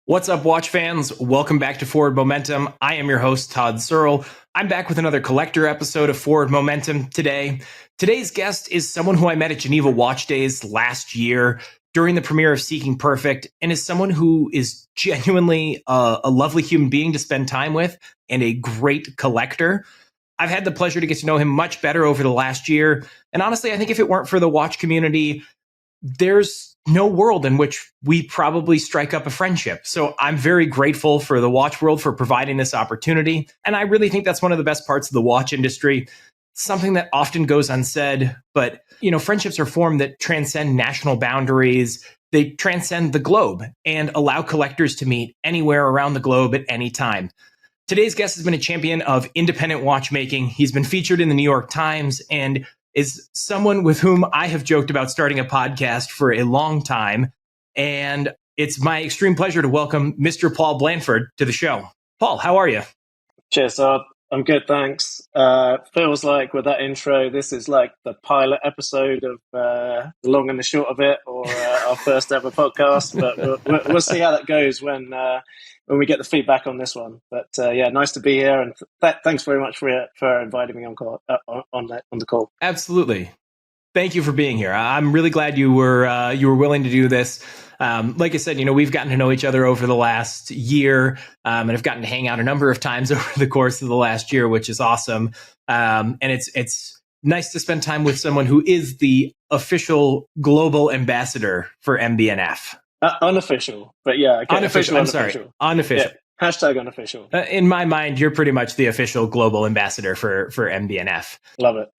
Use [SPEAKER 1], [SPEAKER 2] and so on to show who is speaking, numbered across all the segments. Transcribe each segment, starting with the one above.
[SPEAKER 1] What's up, watch fans? Welcome back to Forward Momentum. I am your host, Todd Searle. I'm back with another collector episode of Forward Momentum today. Today's guest is someone who I met at Geneva Watch Days last year during the premiere of Seeking Perfect, and is someone who is genuinely a lovely human being to spend time with and a great collector. I've had the pleasure to get to know him much better over the last year, and honestly, I think if it weren't for the watch community, there's no world in which we probably strike up a friendship. So I'm very grateful for the watch world for providing this opportunity. And I really think that's one of the best parts of the watch industry. Something that often goes unsaid, but friendships are formed that transcend national boundaries. They transcend the globe and allow collectors to meet anywhere around the globe at any time. Today's guest has been a champion of independent watchmaking. He's been featured in the New York Times and is someone with whom I have joked about starting a podcast for a long time. And it's my extreme pleasure to welcome Mr. Paul Blandford to the show. Paul, how are you?
[SPEAKER 2] Cheers, Todd. I'm good, thanks. Feels like with that intro, this is like the pilot episode of The Long and the Short of It, or our first ever podcast. But we'll see how that goes when we get the feedback on this one. But yeah, nice to be here, and thanks very much for inviting me on the call.
[SPEAKER 1] Absolutely. Thank you for being here. I'm really glad you were willing to do this. Like I said, we've gotten to know each other over the last year, and I've gotten to hang out a number of times over the course of the last year, which is awesome. And it's nice to spend time with someone who is the official global ambassador for MB&F.
[SPEAKER 2] Unofficial, but yeah, okay,
[SPEAKER 1] unofficial.
[SPEAKER 2] Unofficial.
[SPEAKER 1] Unofficial.
[SPEAKER 2] Yeah, hashtag unofficial.
[SPEAKER 1] In my mind, you're pretty much the official global ambassador for MB&F.
[SPEAKER 2] Love it.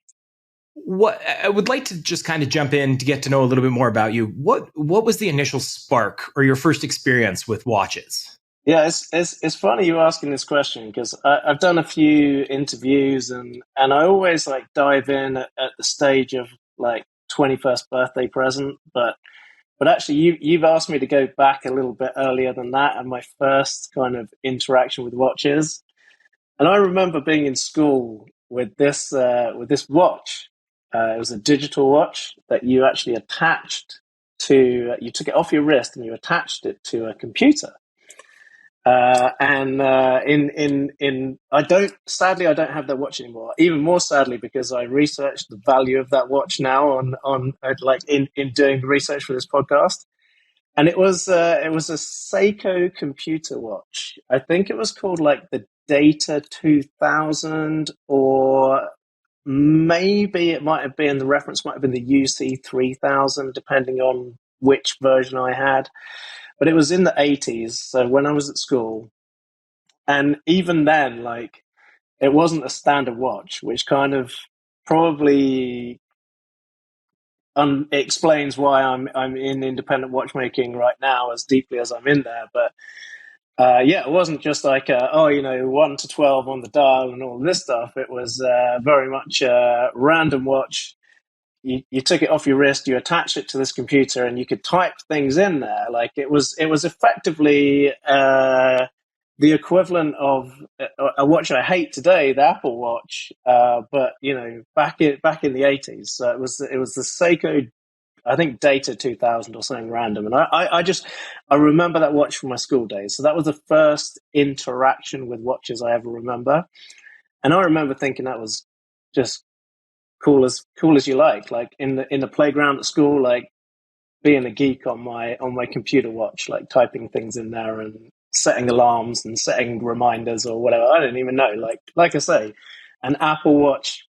[SPEAKER 1] What I would like to just kind of jump in to get to know a little bit more about you. What was the initial spark or your first experience with watches?
[SPEAKER 2] Yeah, it's funny you asking this question, because I've done a few interviews and I always like dive in at the stage of like 21st birthday present, but actually you've asked me to go back a little bit earlier than that, and my first kind of interaction with watches. And I remember being in school with this watch. It was a digital watch that you actually attached to. You took it off your wrist and you attached it to a computer. Sadly, I don't have that watch anymore. Even more sadly, because I researched the value of that watch now in doing research for this podcast. And it was a Seiko computer watch. I think it was called like the Data 2000, or maybe it might have been, the reference might have been the UC 3000, depending on which version I had. But it was in the 80s, so when I was at school. And even then, like, it wasn't a standard watch, which kind of probably explains why I'm in independent watchmaking right now as deeply as I'm in there. But yeah, it wasn't just like 1 to 12 on the dial and all this stuff. It was very much a random watch. You took it off your wrist, you attached it to this computer, and you could type things in there. Like it was effectively the equivalent of a watch I hate today, the Apple Watch. But back in the 80s, so it was the Seiko, I think Data 2000 or something random. And I remember that watch from my school days. So that was the first interaction with watches I ever remember. And I remember thinking that was just cool as you like in the playground at school, like being a geek on my computer watch, like typing things in there and setting alarms and setting reminders or whatever. I don't even know. Like I say, an Apple Watch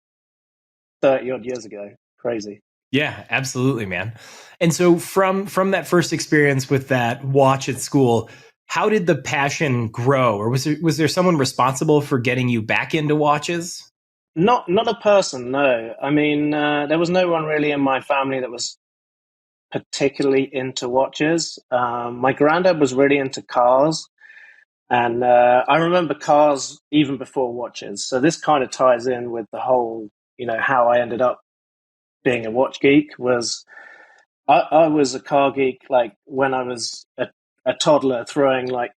[SPEAKER 2] 30 odd years ago. Crazy.
[SPEAKER 1] Yeah, absolutely, man. And so from that first experience with that watch at school, how did the passion grow? Or was there someone responsible for getting you back into watches?
[SPEAKER 2] Not a person, no. I mean, there was no one really in my family that was particularly into watches. My granddad was really into cars. And I remember cars even before watches. So this kind of ties in with the whole, how I ended up being a watch geek. Was I was a car geek like when I was a toddler, throwing like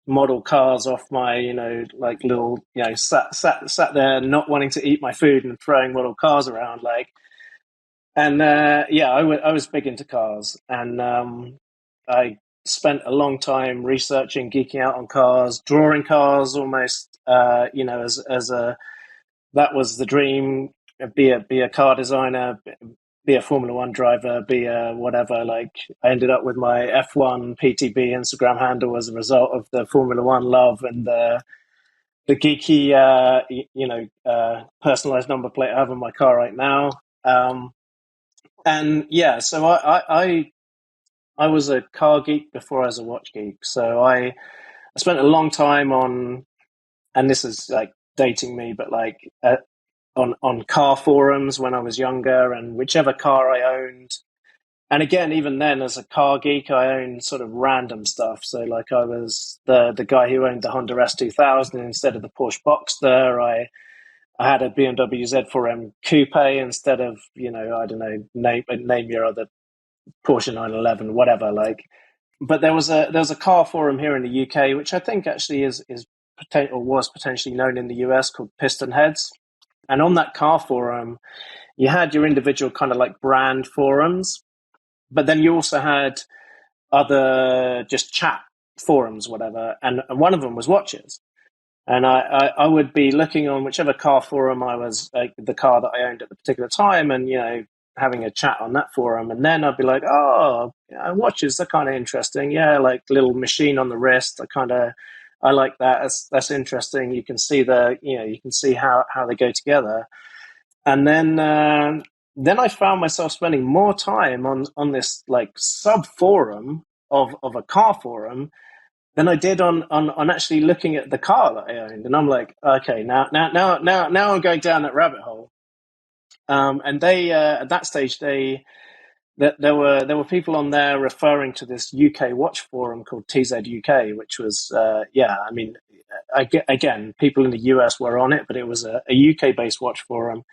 [SPEAKER 2] model cars off my like little sat there not wanting to eat my food and throwing model cars around like. And yeah, I was big into cars, and I spent a long time researching, geeking out on cars, drawing cars almost, as a that was the dream. Be a car designer, be a Formula One driver, be a whatever. Like I ended up with my F1 PTB Instagram handle as a result of the Formula One love and the geeky, personalized number plate I have on my car right now. And yeah, so I was a car geek before I was a watch geek. So I spent a long time on, and this is like dating me, but like on car forums when I was younger, and whichever car I owned. And again, even then, as a car geek, I owned sort of random stuff. So, like, I was the guy who owned the Honda S2000 instead of the Porsche Boxster. I had a BMW Z4M Coupe instead of, I don't know, name your other Porsche 911, whatever. Like, but there was a car forum here in the UK, which I think actually is or was potentially known in the US, called Piston Heads. And on that car forum, you had your individual kind of like brand forums, but then you also had other just chat forums, whatever. And one of them was watches. And I would be looking on whichever car forum I was, like the car that I owned at the particular time, and, having a chat on that forum. And then I'd be like, oh, watches, they're kind of interesting. Yeah, like little machine on the wrist. I like that. That's interesting. You can see how they go together. And then I found myself spending more time on this like sub forum of a car forum than I did on actually looking at the car that I owned. And I'm like, okay, now I'm going down that rabbit hole. And they at that stage there were people on there referring to this UK watch forum called TZ UK, which was again, people in the US were on it, but it was a UK based watch forum.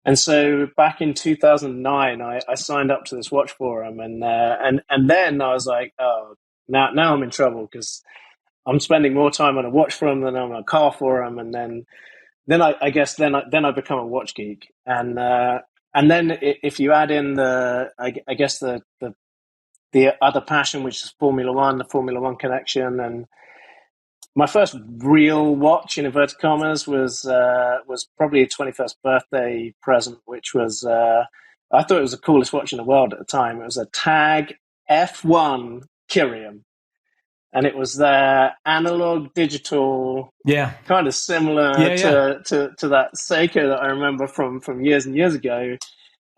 [SPEAKER 2] And so back in 2009, I signed up to this watch forum, and then I was like, oh, now I'm in trouble because I'm spending more time on a watch forum than on a car forum, and then I guess then I become a watch geek, and then if you add in the other passion, which is Formula One, the Formula One connection, and my first real watch in inverted commas was probably a 21st birthday present, which was I thought it was the coolest watch in the world at the time. It was a Tag F1 Kyrium, and it was their analog digital, kind of similar to that Seiko that I remember from years and years ago.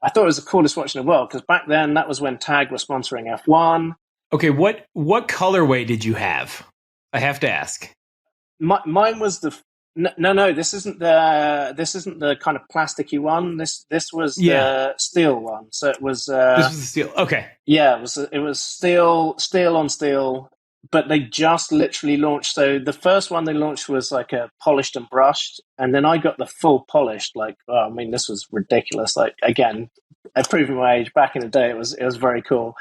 [SPEAKER 2] I thought it was the coolest watch in the world because back then that was when Tag was sponsoring F1.
[SPEAKER 1] Okay, what colorway did you have? I have to ask.
[SPEAKER 2] Mine was no. This isn't the kind of plasticky one. This was the steel one. So it was.
[SPEAKER 1] This was the steel. Okay.
[SPEAKER 2] Yeah, it was steel on steel. But they just literally launched. So the first one they launched was like a polished and brushed, and then I got the full polished. Like, this was ridiculous. Like, again, I've proven my age. Back in the day, it was very cool.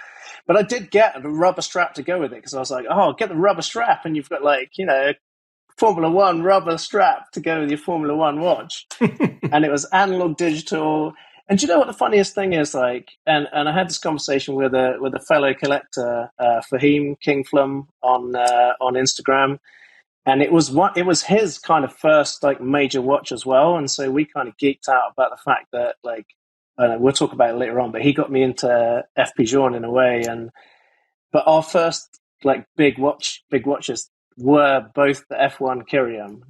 [SPEAKER 2] But I did get a rubber strap to go with it because I was like, oh, get the rubber strap, and you've got like Formula One rubber strap to go with your Formula One watch. And it was analog digital. And do you know what the funniest thing is? Like, and I had this conversation with a fellow collector, Fahim Kingflum on Instagram, and it was his kind of first like major watch as well. And so we kind of geeked out about the fact that, like, we'll talk about it later on, but he got me into F. Pigeon in a way. But our first like big watches were both the F1 Kyrium.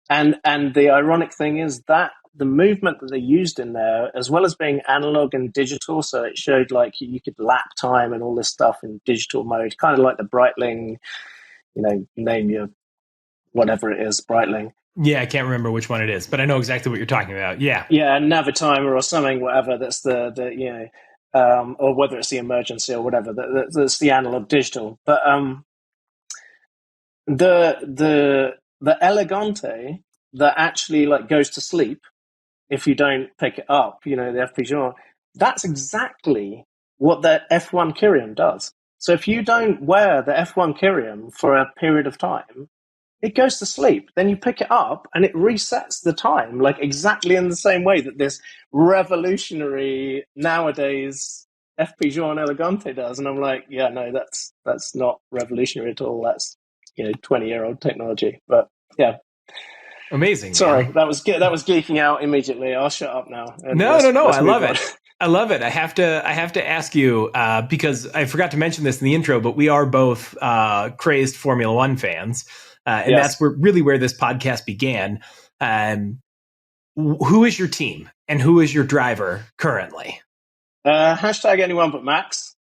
[SPEAKER 2] And the ironic thing is that the movement that they used in there, as well as being analog and digital, so it showed like you could lap time and all this stuff in digital mode, kind of like the Breitling, name your whatever it is, Breitling.
[SPEAKER 1] Yeah, I can't remember which one it is, but I know exactly what you're talking about. Yeah.
[SPEAKER 2] Yeah, Navitimer or something, whatever, that's the or whether it's the emergency or whatever, that's the analog digital. But the Elegante that actually like goes to sleep if you don't pick it up, the F. Pigeon, that's exactly what the F1 Kyrium does. So if you don't wear the F1 Kyrium for a period of time, it goes to sleep. Then you pick it up and it resets the time, like exactly in the same way that this revolutionary nowadays FP Joan Elegante does. And I'm like, yeah, no, that's not revolutionary at all. That's 20-year-old technology. But yeah.
[SPEAKER 1] Amazing,
[SPEAKER 2] Sorry,
[SPEAKER 1] man.
[SPEAKER 2] that was geeking out immediately. I'll shut up now and
[SPEAKER 1] No. I
[SPEAKER 2] let's move
[SPEAKER 1] love
[SPEAKER 2] on.
[SPEAKER 1] it. I love it. I have to ask you because I forgot to mention this in the intro, but we are both crazed Formula One fans, and
[SPEAKER 2] Yes.
[SPEAKER 1] that's where this podcast began. Who is your team and who is your driver currently?
[SPEAKER 2] Hashtag anyone but Max.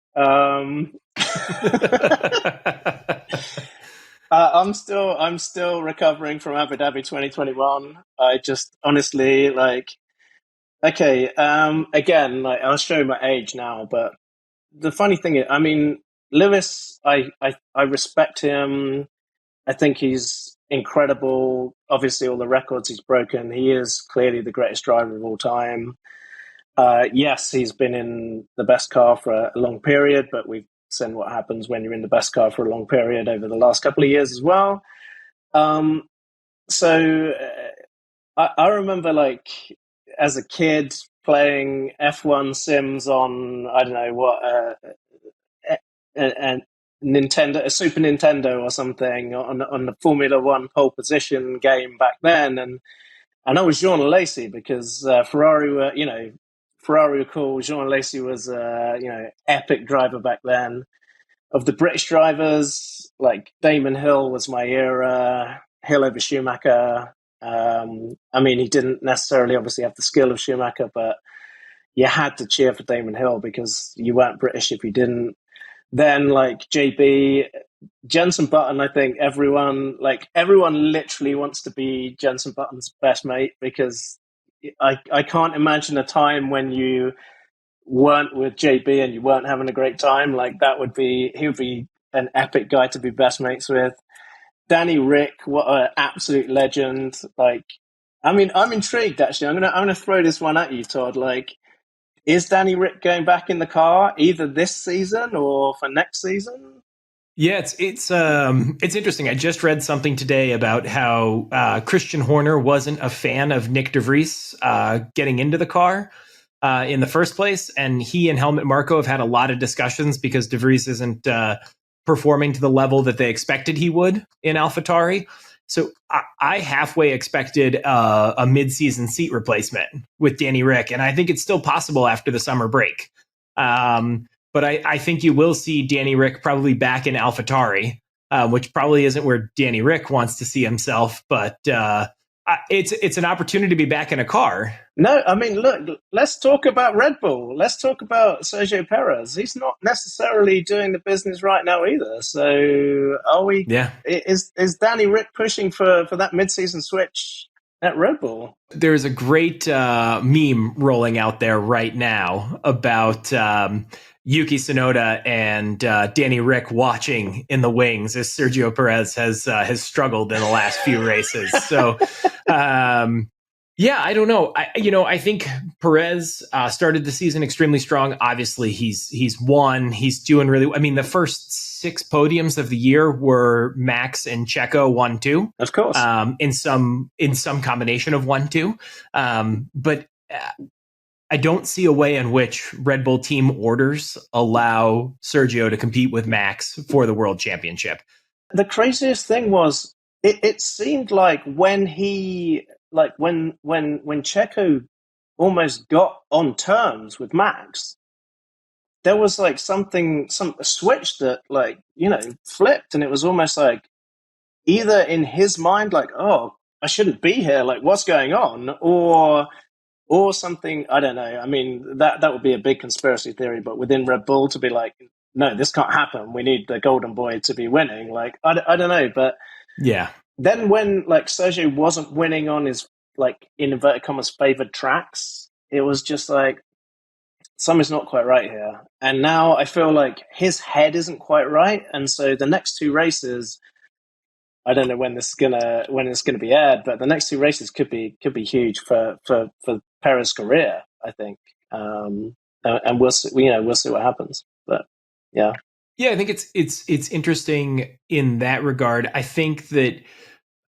[SPEAKER 2] I'm still recovering from Abu Dhabi 2021. I just honestly okay. Again, I'll show my age now, but the funny thing is, I mean, Lewis, I respect him. I think he's incredible. Obviously, all the records he's broken. He is clearly the greatest driver of all time. Yes, he's been in the best car for a long period, but we've seen what happens when you're in the best car for a long period over the last couple of years as well. So I remember as a kid playing F1 sims on, I don't know what, a Nintendo, a Super Nintendo or something on the Formula 1 pole position game back then. And I was Jean Lacey because Ferrari were cool. Jean Lacey was epic driver back then. Of the British drivers, like Damon Hill was my era. Hill over Schumacher. I mean, he didn't necessarily obviously have the skill of Schumacher, but you had to cheer for Damon Hill because you weren't British if you didn't. Then JB, Jenson Button, I think everyone literally wants to be Jenson Button's best mate because I can't imagine a time when you weren't with JB and you weren't having a great time. He would be an epic guy to be best mates with. Danny Rick, what an absolute legend. I mean, I'm intrigued actually. I'm gonna throw this one at you, Todd. Is Danny Rick going back in the car either this season or for next season?
[SPEAKER 1] Yeah, it's interesting. I just read something today about how Christian Horner wasn't a fan of Nick DeVries getting into the car in the first place, and he and Helmut Marko have had a lot of discussions because DeVries isn't performing to the level that they expected he would in AlphaTauri. So I halfway expected a mid-season seat replacement with Danny Rick, and I think it's still possible after the summer break. But I think you will see Danny Rick probably back in AlphaTauri, which probably isn't where Danny Rick wants to see himself, but it's an opportunity to be back in a car.
[SPEAKER 2] No, I mean, look, let's talk about Red Bull. Let's talk about Sergio Perez. He's not necessarily doing the business right now either. So are we?
[SPEAKER 1] Yeah.
[SPEAKER 2] Is Danny Rick pushing for that mid-season switch at Red Bull?
[SPEAKER 1] There's a great meme rolling out there right now about Yuki Tsunoda and Danny Rick watching in the wings as Sergio Perez has struggled in the last few races. So, yeah, I don't know. I think Perez started the season extremely strong. Obviously, he's won. He's doing really. I mean, the first 6 podiums of the year were Max and Checo 1-2.
[SPEAKER 2] Of course,
[SPEAKER 1] in some combination of 1-2. But I don't see a way in which Red Bull team orders allow Sergio to compete with Max for the World Championship.
[SPEAKER 2] The craziest thing was it seemed like when Checo almost got on terms with Max, there was a switch that flipped, and it was almost like either in his mind oh, I shouldn't be here, what's going on, or something. I don't know. I mean, that would be a big conspiracy theory, but within Red Bull to be no, this can't happen. We need the golden boy to be winning. I don't know, but
[SPEAKER 1] yeah.
[SPEAKER 2] Then when Sergio wasn't winning on his in inverted commas favored tracks, it was just something's not quite right here. And now I feel like his head isn't quite right, and so the next 2 races, I don't know when it's gonna be aired, but the next 2 races could be huge for Perez's career, I think. And we'll see, we'll see what happens. But yeah.
[SPEAKER 1] Yeah, I think it's interesting in that regard. I think that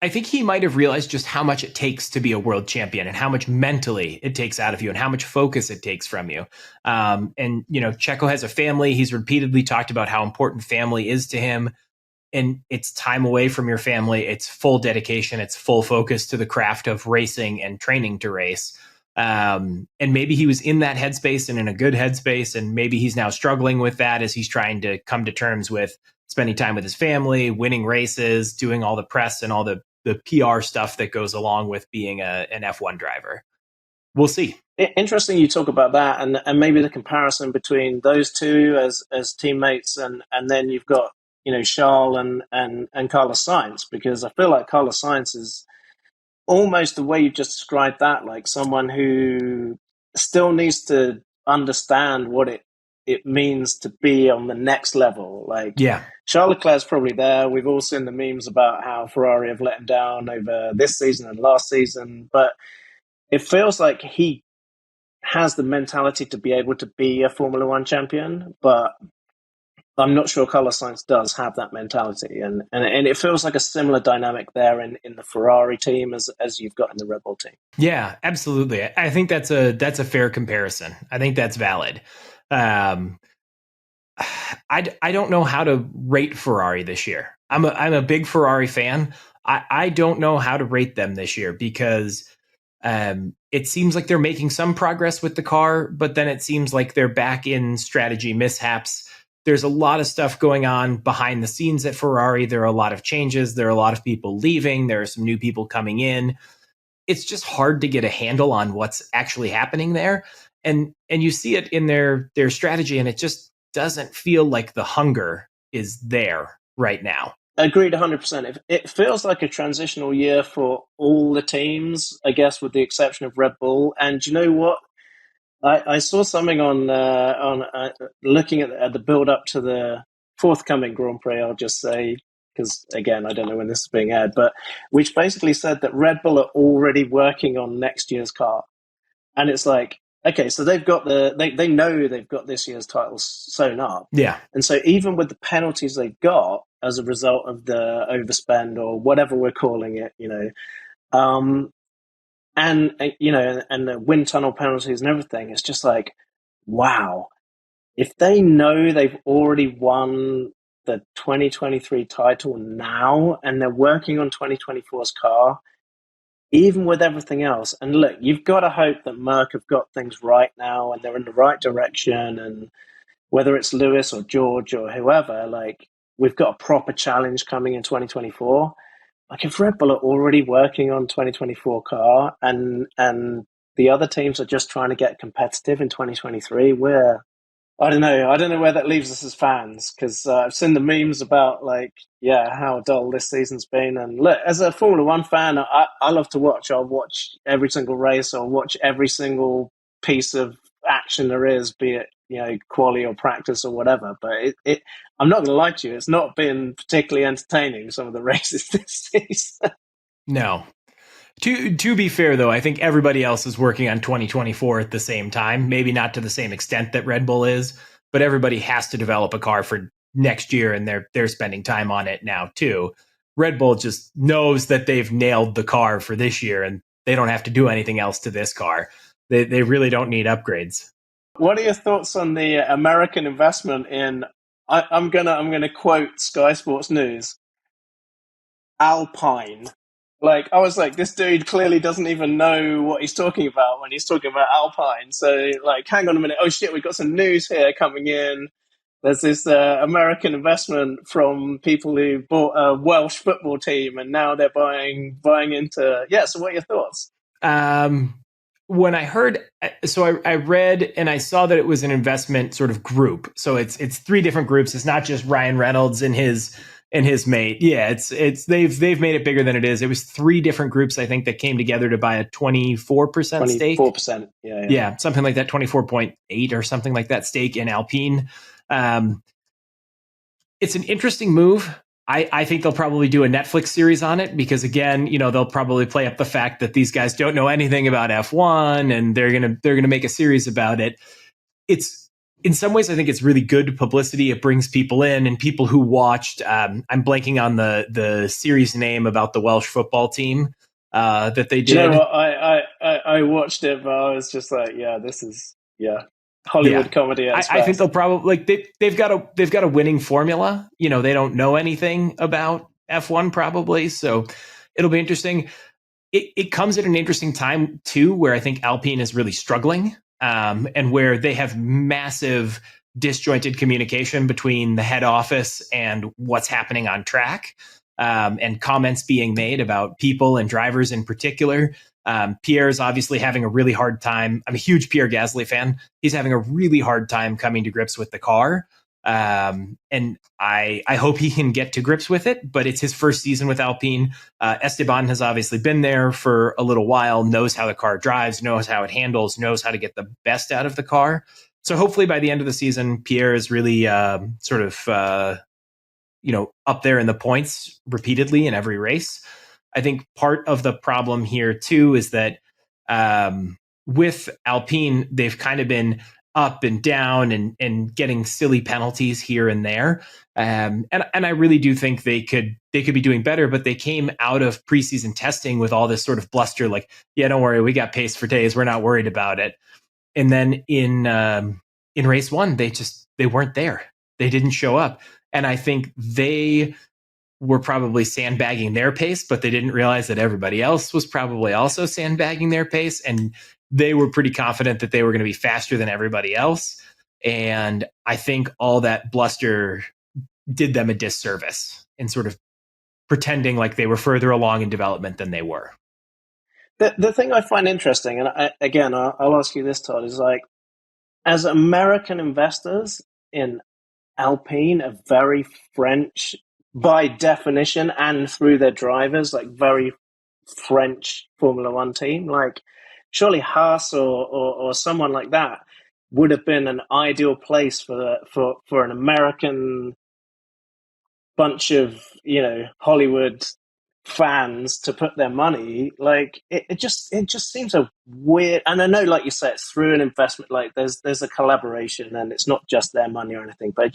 [SPEAKER 1] I think he might have realized just how much it takes to be a world champion and how much mentally it takes out of you and how much focus it takes from you. And, you know, Checo has a family. He's repeatedly talked about how important family is to him. And it's time away from your family. It's full dedication. It's full focus to the craft of racing and training to race. And maybe he was in that headspace and in a good headspace. And maybe he's now struggling with that as he's trying to come to terms with spending time with his family, winning races, doing all the press and all the PR stuff that goes along with being an F1 driver. We'll see.
[SPEAKER 2] Interesting you talk about that and maybe the comparison between those two as teammates and then you've got, you know, Charles and Carlos Sainz, because I feel like Carlos Sainz is almost the way you just described that, like someone who still needs to understand what it means to be on the next level. Like,
[SPEAKER 1] yeah,
[SPEAKER 2] Charles Leclerc's probably there. We've all seen the memes about how Ferrari have let him down over this season and last season, but it feels like he has the mentality to be able to be a Formula One champion, but I'm not sure Carlos Sainz does have that mentality, and it feels like a similar dynamic there in the Ferrari team as you've got in the Red Bull team.
[SPEAKER 1] Yeah, absolutely. I think that's a fair comparison. I think that's valid. I don't know how to rate Ferrari this year. I'm a big Ferrari fan. I don't know how to rate them this year because it seems like they're making some progress with the car, but then it seems like they're back in strategy mishaps. There's a lot of stuff going on behind the scenes at Ferrari. There are a lot of changes. There are a lot of people leaving. There are some new people coming in. It's just hard to get a handle on what's actually happening there. And you see it in their strategy, and it just doesn't feel like the hunger is there right now.
[SPEAKER 2] Agreed 100%. It feels like a transitional year for all the teams, I guess, with the exception of Red Bull. And you know what? I saw something on looking at the build up to the forthcoming Grand Prix, I'll just say, because again, I don't know when this is being aired, but which basically said that Red Bull are already working on next year's car. And it's like, okay, so they've got they know they've got this year's titles sewn up.
[SPEAKER 1] Yeah.
[SPEAKER 2] And so even with the penalties they've got as a result of the overspend or whatever we're calling it, you know, and you know, and the wind tunnel penalties and everything, it's just like, wow, if they know they've already won the 2023 title now and they're working on 2024's car, even with everything else. And look, you've got to hope that Merck have got things right now and they're in the right direction. And whether it's Lewis or George or whoever, like, we've got a proper challenge coming in 2024. Like, if Red Bull are already working on 2024 car and the other teams are just trying to get competitive in 2023, I don't know where that leaves us as fans, because I've seen the memes about, like, yeah, how dull this season's been. And look, as a Formula One fan, I love to watch. I'll watch every single race. I'll watch every single piece of action there is, be it, you know, quali or practice or whatever. But I'm not going to lie to you, it's not been particularly entertaining, some of the races this season.
[SPEAKER 1] No. To be fair, though, I think everybody else is working on 2024 at the same time. Maybe not to the same extent that Red Bull is, but everybody has to develop a car for next year, and they're spending time on it now too. Red Bull just knows that they've nailed the car for this year, and they don't have to do anything else to this car. They really don't need upgrades.
[SPEAKER 2] What are your thoughts on the American investment in? I'm gonna quote Sky Sports News. Alpine. Like, I was like, this dude clearly doesn't even know what he's talking about when he's talking about Alpine. So, like, hang on a minute. Oh, shit, we've got some news here coming in. There's this American investment from people who bought a Welsh football team, and now they're buying into... Yeah, so what are your thoughts?
[SPEAKER 1] When I heard... So I read and I saw that it was an investment sort of group. So it's three different groups. It's not just Ryan Reynolds and his mate. Yeah, it's they've made it bigger than it is. It was three different groups, I think, that came together to buy a 24% stake.
[SPEAKER 2] 24%. Yeah,
[SPEAKER 1] something like that, 24.8 or something like that stake in Alpine. It's an interesting move. I think they'll probably do a Netflix series on it because, again, you know, they'll probably play up the fact that these guys don't know anything about F1 and they're gonna make a series about it. It's in some ways, I think it's really good publicity. It brings people in, and people who watched. I'm blanking on the series name about the Welsh football team that they
[SPEAKER 2] Do you know
[SPEAKER 1] did.
[SPEAKER 2] what? I watched it, but I was just like, yeah, this is
[SPEAKER 1] Yeah,
[SPEAKER 2] Hollywood comedy at its
[SPEAKER 1] I think
[SPEAKER 2] best.
[SPEAKER 1] they'll probably like they've got a winning formula. They don't know anything about F1 probably, so it'll be interesting. It comes at an interesting time too, where I think Alpine is really struggling, and where they have massive disjointed communication between the head office and what's happening on track, and comments being made about people and drivers in particular. Pierre is obviously having a really hard time. I'm a huge Pierre Gasly fan. He's having a really hard time coming to grips with the car. And I hope he can get to grips with it, but it's his first season with Alpine. Esteban has obviously been there for a little while, knows how the car drives, knows how it handles, knows how to get the best out of the car. So hopefully by the end of the season, Pierre is really up there in the points repeatedly in every race. I think part of the problem here too is that with Alpine, they've kind of been up and down and getting silly penalties here and there. And I really do think they could be doing better, but they came out of preseason testing with all this sort of bluster, like, yeah, don't worry, we got pace for days, we're not worried about it. And then in race one, they weren't there. They didn't show up. And I think they were probably sandbagging their pace, but they didn't realize that everybody else was probably also sandbagging their pace. And they were pretty confident that they were going to be faster than everybody else. And I think all that bluster did them a disservice in sort of pretending like they were further along in development than they were.
[SPEAKER 2] The thing I find interesting, and I'll ask you this, Todd, is like, as American investors in Alpine, a very French, by definition, and through their drivers, like very French Formula One team, like surely Haas or someone like that would have been an ideal place for an American bunch of Hollywood fans to put their money. Like it just seems a weird, and I know, like you said, it's through an investment, like there's a collaboration and it's not just their money or anything, but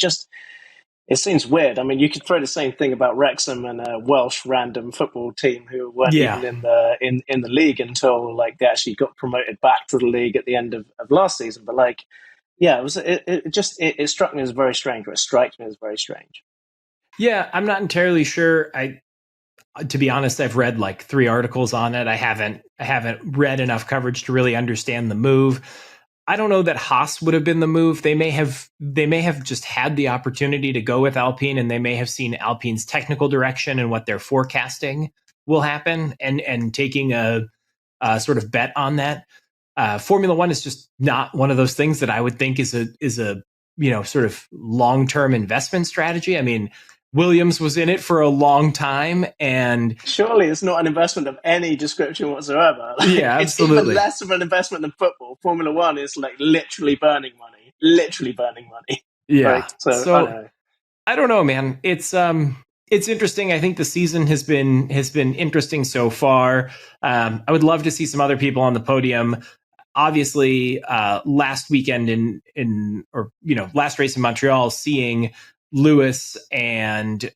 [SPEAKER 2] it seems weird. I mean, you could throw the same thing about Wrexham and a Welsh random football team who weren't even in the league until like they actually got promoted back to the league at the end of last season. But like, yeah, it struck me as very strange, or it strikes me as very strange.
[SPEAKER 1] Yeah, I'm not entirely sure. To be honest, I've read like 3 articles on it. I haven't read enough coverage to really understand the move. I don't know that Haas would have been the move. They may have just had the opportunity to go with Alpine, and they may have seen Alpine's technical direction and what they're forecasting will happen, and taking a sort of bet on that. Formula One is just not one of those things that I would think is a sort of long-term investment strategy. I mean, Williams was in it for a long time, and
[SPEAKER 2] surely it's not an investment of any description whatsoever. Like,
[SPEAKER 1] yeah, absolutely.
[SPEAKER 2] It's even less of an investment than football. Formula One is like literally burning money.
[SPEAKER 1] Yeah.
[SPEAKER 2] Like, so
[SPEAKER 1] I don't know, man. It's interesting. I think the season has been interesting so far. I would love to see some other people on the podium. Obviously, last weekend last race in Montreal, seeing Lewis and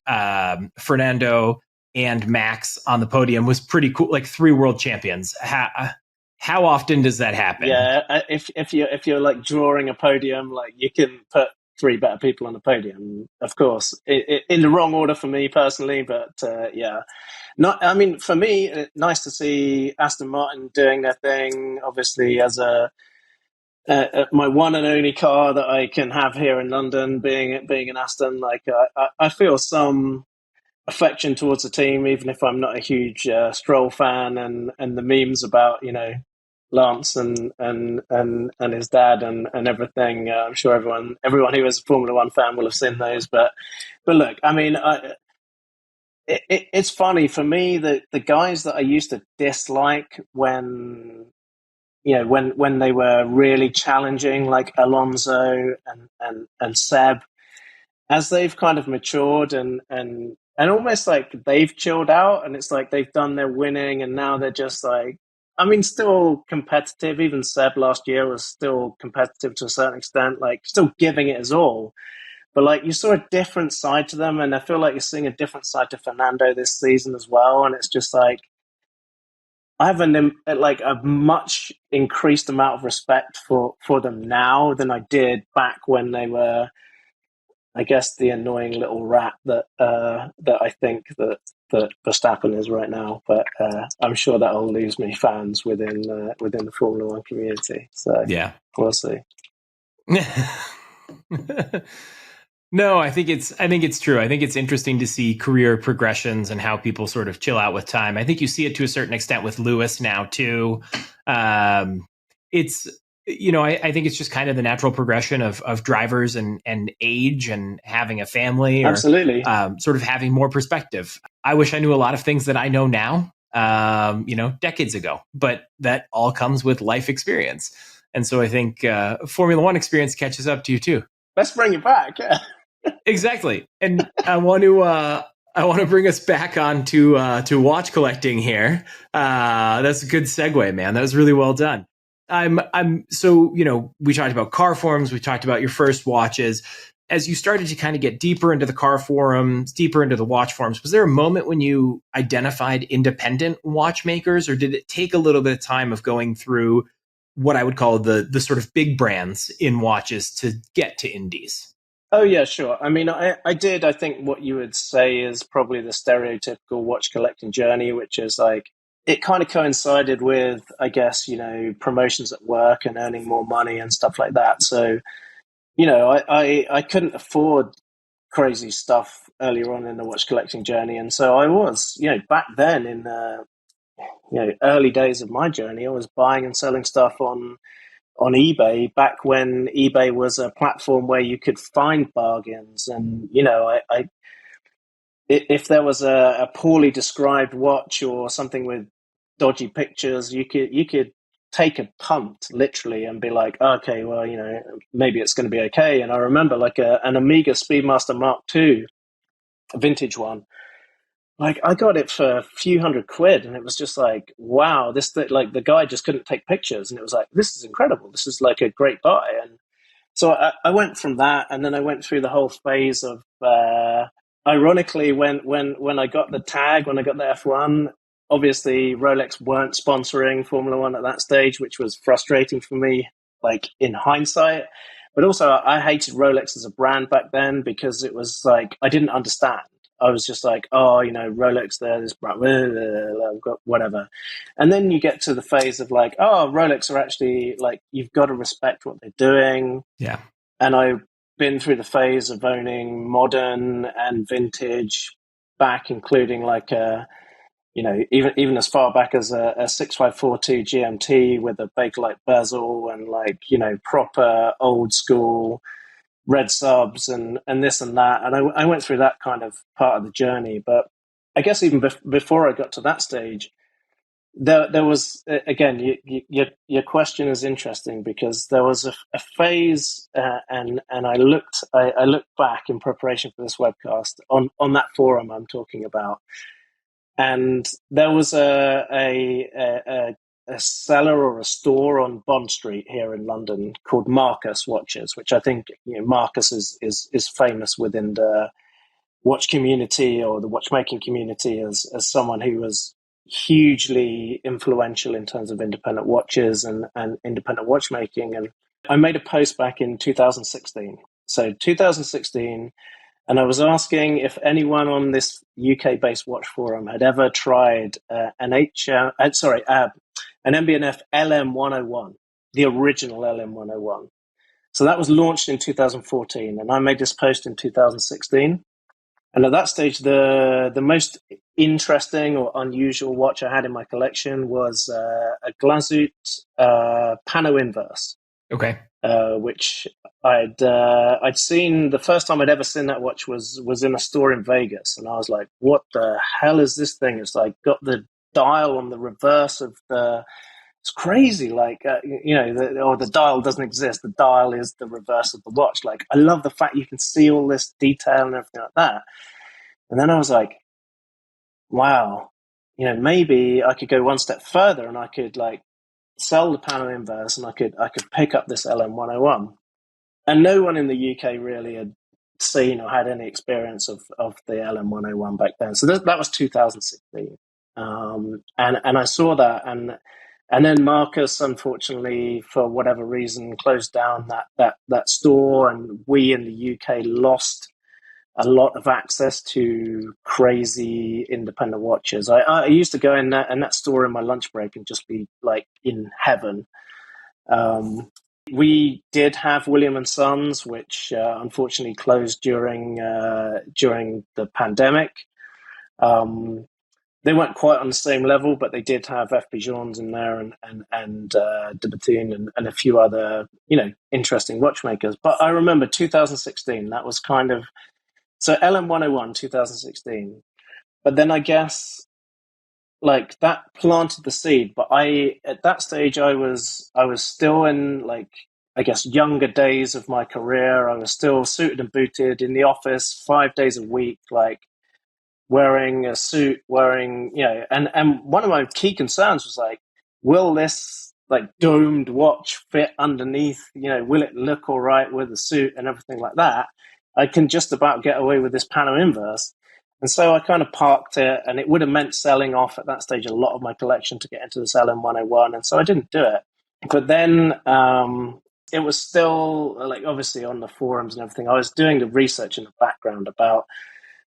[SPEAKER 1] Fernando and Max on the podium was pretty cool. Like 3 world champions. How often does that happen?
[SPEAKER 2] Yeah, if you're like drawing a podium, like you can put 3 better people on the podium, of course, in the wrong order for me personally, but yeah. Not, I mean, for me, nice to see Aston Martin doing their thing. Obviously, as my one and only car that I can have here in London, being an Aston, like I feel some affection towards the team, even if I'm not a huge Stroll fan, and the memes about Lance and his dad and everything. I'm sure everyone who is a Formula One fan will have seen those. But look, I mean, it's funny for me that the guys that I used to dislike when they were really challenging, like Alonso and Seb, as they've kind of matured and almost like they've chilled out, and it's like they've done their winning, and now they're just like, I mean, still competitive. Even Seb last year was still competitive to a certain extent, like still giving it his all. But like you saw a different side to them, and I feel like you're seeing a different side to Fernando this season as well. And it's just like I have a much increased amount of respect for them now than I did back when they were, I guess, the annoying little rat that I think that Verstappen is right now. But I'm sure that'll lose me fans within the Formula One community. So
[SPEAKER 1] Yeah.
[SPEAKER 2] we'll see.
[SPEAKER 1] No, I think it's true. I think it's interesting to see career progressions and how people sort of chill out with time. I think you see it to a certain extent with Lewis now too. It's I think it's just kind of the natural progression of drivers and age and having a family, or
[SPEAKER 2] absolutely,
[SPEAKER 1] sort of having more perspective. I wish I knew a lot of things that I know now, decades ago, but that all comes with life experience. And so I think Formula One experience catches up to you too.
[SPEAKER 2] Let's bring it back.
[SPEAKER 1] Exactly. And I want to bring us back on to watch collecting here. That's a good segue, man. That was really well done. So, we talked about car forums, we talked about your first watches. As you started to kind of get deeper into the car forums, deeper into the watch forums, was there a moment when you identified independent watchmakers, or did it take a little bit of time of going through what I would call the sort of big brands in watches to get to indies?
[SPEAKER 2] Oh, yeah, sure. I mean, I did, I think what you would say is probably the stereotypical watch collecting journey, which is like, it kind of coincided with, I guess, promotions at work and earning more money and stuff like that. So, I couldn't afford crazy stuff earlier on in the watch collecting journey. And so I was, back then in, early days of my journey, I was buying and selling stuff on eBay back when eBay was a platform where you could find bargains. And, if there was a poorly described watch or something with dodgy pictures, you could take a punt literally and be like, okay, well, maybe it's going to be okay. And I remember like an Amiga Speedmaster Mark II, a vintage one. Like I got it for a few £100, and it was just like, wow, like the guy just couldn't take pictures, and it was like, this is incredible. This is like a great buy. And so I went from that, and then I went through the whole phase of, ironically, when I got the tag, when I got the F1, obviously Rolex weren't sponsoring Formula One at that stage, which was frustrating for me, like in hindsight. But also I hated Rolex as a brand back then because it was like, I didn't understand. I was just like, Rolex there, this brand, I've got whatever. And then you get to the phase of like, Rolex are actually like, you've got to respect what they're doing.
[SPEAKER 1] Yeah.
[SPEAKER 2] And I've been through the phase of owning modern and vintage back, including like even as far back as a 6542 GMT with a Bakelite bezel and like, proper old school red subs and this and that. And I went through that kind of part of the journey. But I guess even before I got to that stage, there was, again, your question is interesting because there was a phase, and I looked back in preparation for this webcast on that forum I'm talking about, and there was a seller or a store on Bond Street here in London called Marcus Watches, which I think Marcus is famous within the watch community or the watchmaking community as someone who was hugely influential in terms of independent watches and independent watchmaking. And I made a post back in 2016. So 2016, and I was asking if anyone on this UK-based watch forum had ever tried an MB&F LM101, the original LM101. So that was launched in 2014, and I made this post in 2016. And at that stage, the most interesting or unusual watch I had in my collection was a Glazut Pano Inverse.
[SPEAKER 1] Okay.
[SPEAKER 2] Which I'd seen, the first time I'd ever seen that watch was in a store in Vegas, and I was like, "What the hell is this thing?" It's like got the dial on the reverse of the. It's crazy, like the dial doesn't exist. The dial is the reverse of the watch. Like I love the fact you can see all this detail and everything like that. And then I was like, wow, maybe I could go one step further and I could like sell the panel inverse and I could pick up this LM101. And no one in the UK really had seen or had any experience of the LM101 back then. So that was 2016. And I saw that, and then Marcus, unfortunately, for whatever reason, closed down that store, and we in the UK lost a lot of access to crazy independent watches. I used to go in that store in my lunch break and just be like in heaven. We did have William and Sons, which unfortunately closed during the pandemic. They weren't quite on the same level, but they did have F. Bijons in there and de Bethune and a few other interesting watchmakers. But I remember 2016. That was kind of so LM101 2016. But then I guess like that planted the seed. But at that stage I was still in like I guess younger days of my career. I was still suited and booted in the office 5 days a week, like wearing a suit, and one of my key concerns was like, will this like domed watch fit underneath? Will it look all right with the suit and everything like that? I can just about get away with this pano inverse. And so I kind of parked it, and it would have meant selling off at that stage a lot of my collection to get into this LM101, and so I didn't do it. But then it was still like obviously on the forums and everything. I was doing the research in the background about.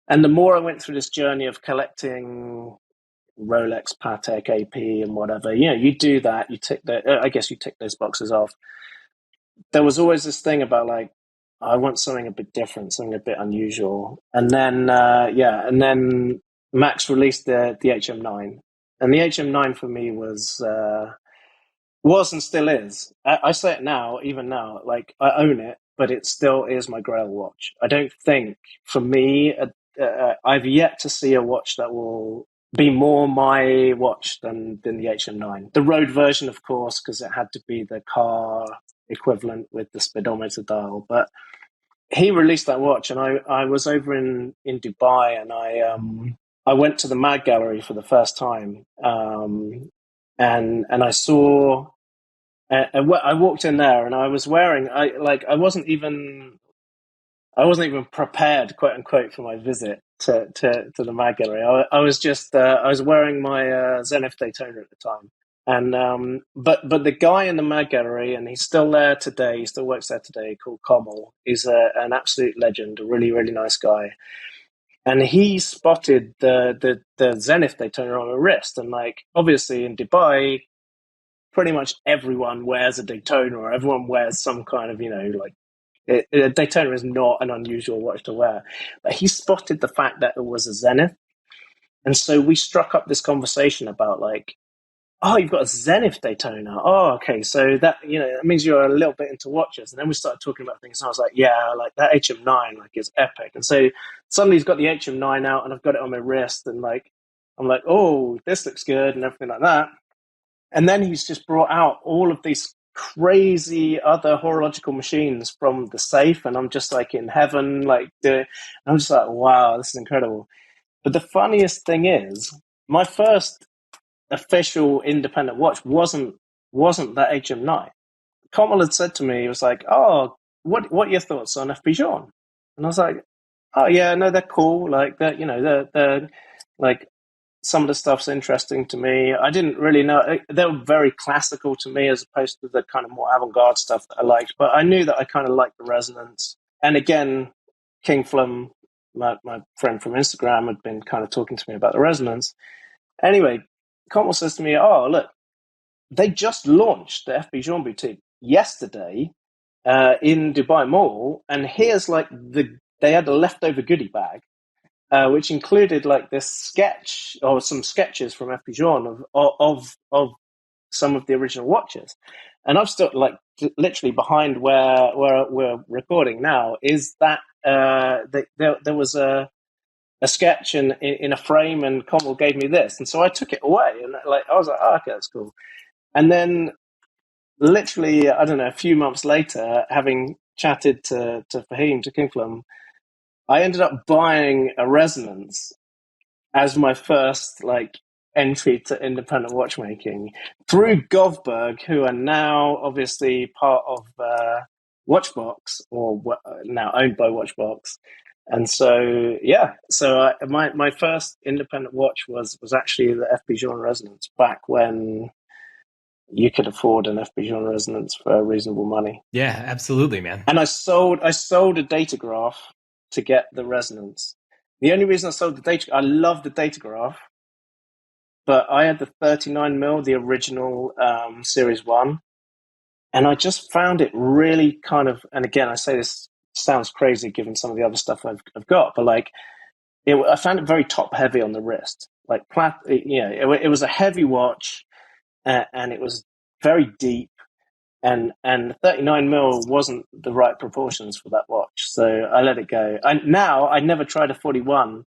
[SPEAKER 2] And the more I went through this journey of collecting Rolex, Patek, AP, and whatever, you do that. You tick I guess you tick those boxes off. There was always this thing about like, I want something a bit different, something a bit unusual. And then, and then Max released the HM9, and the HM9 for me was and still is. I say it now, even now, like I own it, but it still is my Grail watch. I don't think, for me, I've yet to see a watch that will be more my watch than the HM9. The road version, of course, because it had to be the car equivalent with the speedometer dial. But he released that watch, and I was over in Dubai, and I went to the Mag Gallery for the first time, and I saw. I walked in there, and I was wearing. I wasn't even prepared, quote unquote, for my visit to the Mag Gallery. I was just I was wearing my Zenith Daytona at the time, and but the guy in the Mag Gallery, and he's still there today. He still works there today. Called Komal. He's an absolute legend, a really really nice guy. And he spotted the Zenith Daytona on my wrist, and like obviously in Dubai, pretty much everyone wears a Daytona, or everyone wears some kind of like. Daytona is not an unusual watch to wear, but he spotted the fact that it was a Zenith, and so we struck up this conversation about like, oh, you've got a Zenith Daytona. Oh, okay, so that that means you're a little bit into watches. And then we started talking about things, and I was like, yeah, like that HM9 like is epic. And so suddenly he's got the HM9 out, and I've got it on my wrist, and like I'm like, oh, this looks good, and everything like that. And then he's just brought out all of these crazy other horological machines from the safe, and I'm just like in heaven, I'm just like, wow, this is incredible. But the funniest thing is, my first official independent watch wasn't that HM9. Kamal had said to me, he was like, oh, what are your thoughts on F. Bijon? And I was like, oh yeah, no, they're cool. Like that, they're like, some of the stuff's interesting to me. I didn't really know. They were very classical to me as opposed to the kind of more avant-garde stuff that I liked. But I knew that I kind of liked the resonance. And again, King Flum, my friend from Instagram, had been kind of talking to me about the resonance. Anyway, Conwell says to me, oh, look, they just launched the FB Jean Boutique yesterday in Dubai Mall. And here's like they had a leftover goodie bag. Which included like this sketch or some sketches from F. Bijon of some of the original watches. And I've still like literally behind where we're recording now is that there was a sketch in a frame, and Conwell gave me this, and so I took it away, and like I was like, oh, okay, that's cool. And then literally, I don't know, a few months later, having chatted to Fahim, to Kingflum, I ended up buying a resonance as my first like entry to independent watchmaking through Govberg, who are now obviously part of Watchbox, or now owned by Watchbox. And so, yeah, so my first independent watch was actually the FP Journe Resonance, back when you could afford an FP Journe Resonance for reasonable money.
[SPEAKER 1] Yeah, absolutely, man.
[SPEAKER 2] And I sold a datograph to get the resonance. The only reason I sold the data, I love the datograph, but I had the 39mm, the original Series 1, and I just found it really kind of, and again, I say this sounds crazy given some of the other stuff I've got, but like, I found it very top heavy on the wrist. Like, it was a heavy watch, and it was very deep, and 39mm wasn't the right proportions for that watch, so I let it go. And now I never tried a 41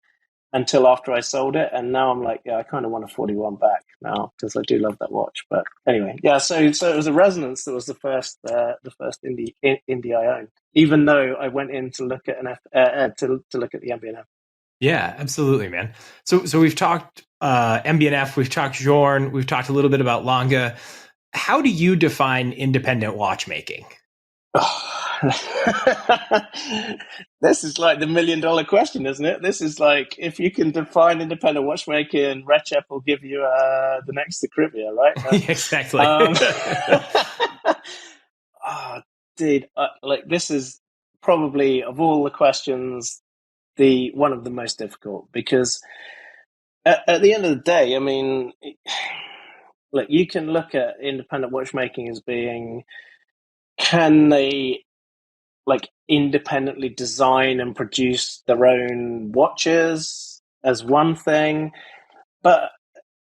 [SPEAKER 2] until after I sold it, and now I'm like, yeah, I kind of want a 41 back now because I do love that watch. But anyway, yeah. So it was a Resonance that was the first indie I owned, even though I went in to look at to look at the MB&F.
[SPEAKER 1] Yeah, absolutely, man. So we've talked MB&F, we've talked Journe, we've talked a little bit about Lange. How do you define independent watchmaking?
[SPEAKER 2] This is like the $1 million question, isn't it? This is like, if you can define independent watchmaking, Rexhep will give you the next Akrivia, right?
[SPEAKER 1] Exactly.
[SPEAKER 2] Oh, dude, like, this is probably, of all the questions, the one of the most difficult, because at the end of the day, I mean, look, you can look at independent watchmaking as being, can they like independently design and produce their own watches as one thing. But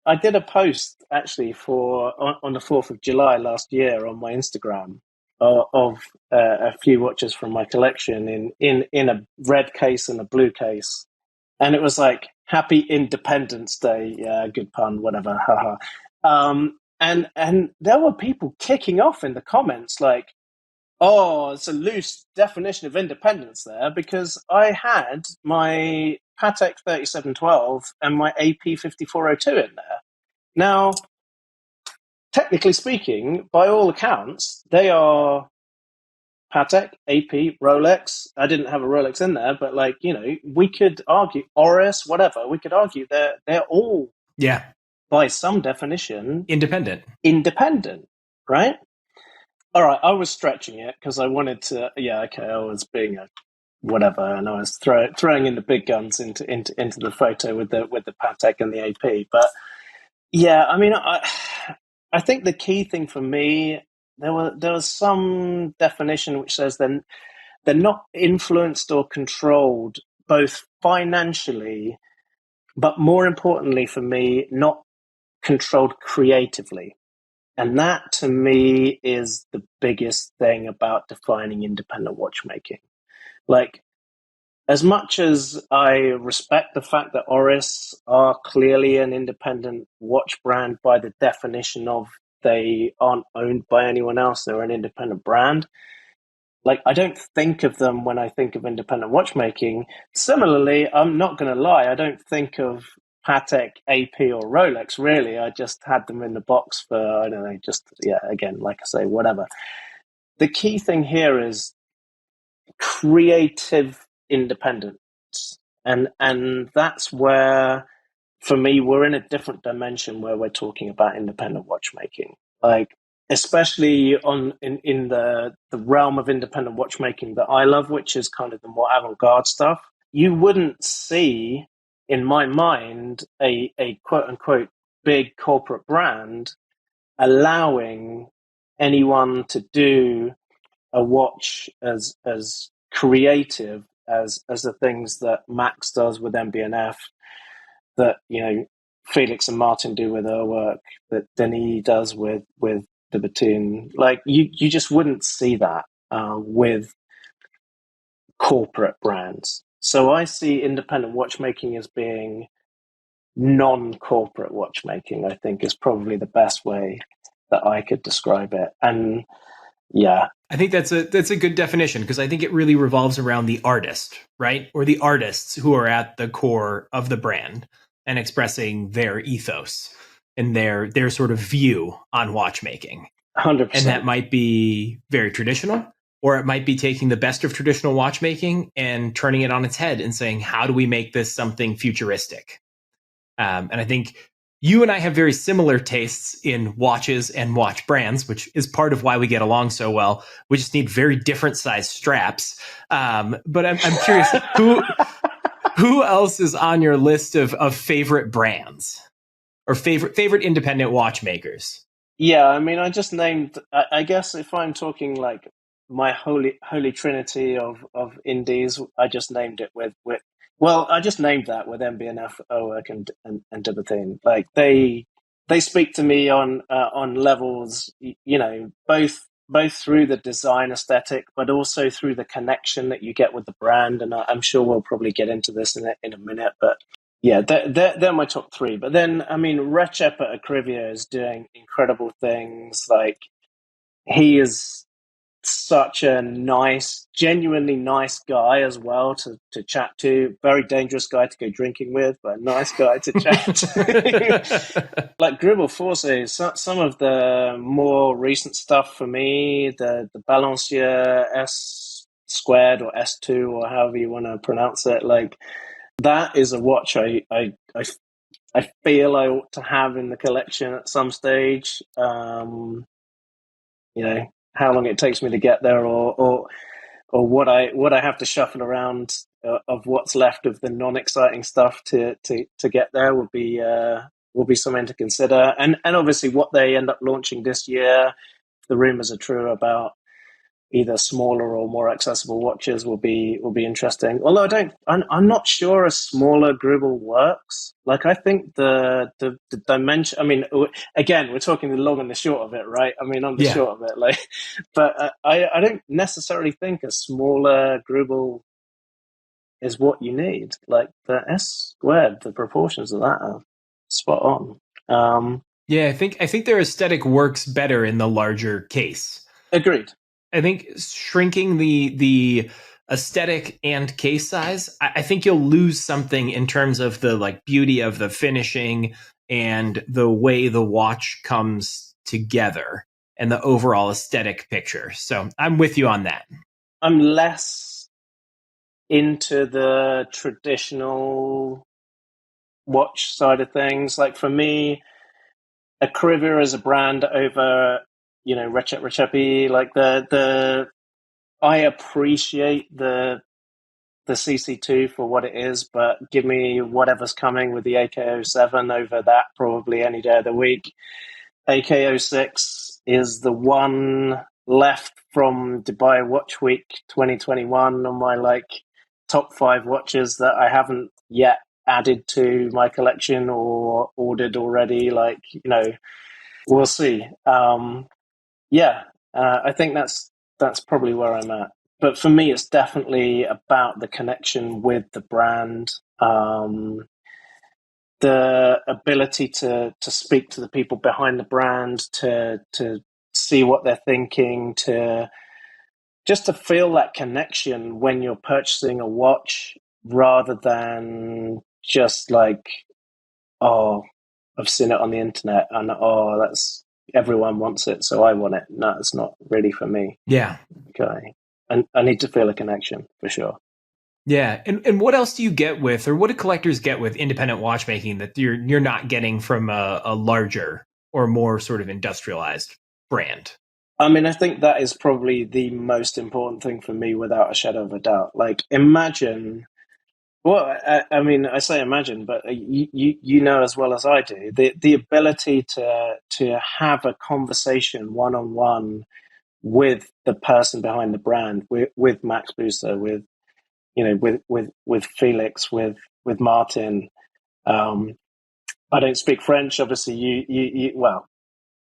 [SPEAKER 2] I did a post actually on the 4th of July last year on my Instagram of a few watches from my collection in a red case and a blue case. And it was like, Happy Independence Day. Yeah, good pun, whatever. Haha. And there were people kicking off in the comments like, oh, it's a loose definition of independence there, because I had my Patek 3712 and my AP 5402 in there. Now, technically speaking, by all accounts, they are Patek, AP, Rolex. I didn't have a Rolex in there, but like, you know, we could argue, Oris, whatever, we could argue they're all,
[SPEAKER 1] yeah,
[SPEAKER 2] by some definition,
[SPEAKER 1] independent,
[SPEAKER 2] right? All right, I was stretching it because I wanted to. Yeah, okay, I was being a whatever, and I was throwing in the big guns into the photo with the Patek and the AP. But yeah, I mean, I think the key thing for me, there was some definition which says they're not influenced or controlled, both financially, but more importantly for me, not controlled creatively. And that, to me, is the biggest thing about defining independent watchmaking. Like, as much as I respect the fact that Oris are clearly an independent watch brand by the definition of they aren't owned by anyone else, they're an independent brand. Like, I don't think of them when I think of independent watchmaking. Similarly, I'm not going to lie, I don't think of Patek, AP, or Rolex, really. I just had them in the box for, I don't know, just, yeah, again, like I say, whatever. The key thing here is creative independence. And that's where, for me, we're in a different dimension where we're talking about independent watchmaking. Like, especially in the realm of independent watchmaking that I love, which is kind of the more avant-garde stuff. You wouldn't see, in my mind, a quote-unquote big corporate brand allowing anyone to do a watch as creative as the things that Max does with MB&F, that, you know, Felix and Martin do with Urwerk, that Denis does with the Batoon. Like, you just wouldn't see that with corporate brands. So I see independent watchmaking as being non-corporate watchmaking, I think, is probably the best way that I could describe it. And yeah,
[SPEAKER 1] I think that's a good definition, because I think it really revolves around the artist, right? Or the artists who are at the core of the brand. and expressing their ethos and their sort of view on watchmaking.
[SPEAKER 2] 100%.
[SPEAKER 1] And that might be very traditional, or it might be taking the best of traditional watchmaking and turning it on its head and saying, how do we make this something futuristic? And I think you and I have very similar tastes in watches and watch brands, which is part of why we get along so well. We just need very different size straps. But I'm curious, who else is on your list of favorite brands or favorite independent watchmakers?
[SPEAKER 2] Yeah, I mean, I just named. I guess if I'm talking like my holy trinity of indies, I just named it with. Well, I just named that with MB&F, Urwerk, and Dibberthine. Like they speak to me on levels, both through the design aesthetic, but also through the connection that you get with the brand. And I'm sure we'll probably get into this in a minute, but yeah, they're my top three. But then, I mean, Rexhep at Akrivia is doing incredible things. Like, he is such a nice, genuinely nice guy as well to chat to. Very dangerous guy to go drinking with, but a nice guy to chat to. Like Gribble Force, some of the more recent stuff for me, the Balancier S squared or S2 or however you want to pronounce it, like that is a watch I feel I ought to have in the collection at some stage. How long it takes me to get there, or what I have to shuffle around of what's left of the non-exciting stuff to get there will be something to consider. And obviously what they end up launching this year, if the rumors are true about either smaller or more accessible watches, will be interesting. Although I'm not sure a smaller Gribble works. Like, I think the dimension. I mean, again, we're talking the long and the short of it, right? I mean, I'm the short of it, like, but I don't necessarily think a smaller Gribble is what you need. Like the S squared, the proportions of that are spot on.
[SPEAKER 1] Yeah, I think their aesthetic works better in the larger case.
[SPEAKER 2] Agreed.
[SPEAKER 1] I think shrinking the aesthetic and case size, I think you'll lose something in terms of the like beauty of the finishing and the way the watch comes together and the overall aesthetic picture. So I'm with you on that.
[SPEAKER 2] I'm less into the traditional watch side of things. Like, for me, Akrivia is a brand over, Rexhep Rexhepi. Like, I appreciate the CC2 for what it is, but give me whatever's coming with the AK07 over that probably any day of the week. AK06 is the one left from Dubai Watch Week 2021 on my top 5 watches that I haven't yet added to my collection or ordered already. We'll see. I think that's probably where I'm at. But for me, it's definitely about the connection with the brand, the ability to speak to the people behind the brand, to see what they're thinking, to feel that connection when you're purchasing a watch, rather than just like, oh, I've seen it on the internet and that's everyone wants it, so I want it. No, it's not really for me.
[SPEAKER 1] Yeah.
[SPEAKER 2] Okay. And I need to feel a connection for sure.
[SPEAKER 1] Yeah. And what else do you get with, or what do collectors get with independent watchmaking that you're not getting from a larger or more sort of industrialized brand?
[SPEAKER 2] I mean, I think that is probably the most important thing for me, without a shadow of a doubt. Like, imagine. Well, I mean, I say imagine, but you know as well as I do, the ability to have a conversation one-on-one with the person behind the brand, with Max Büsser, with Felix, with Martin. I don't speak French, obviously. You well,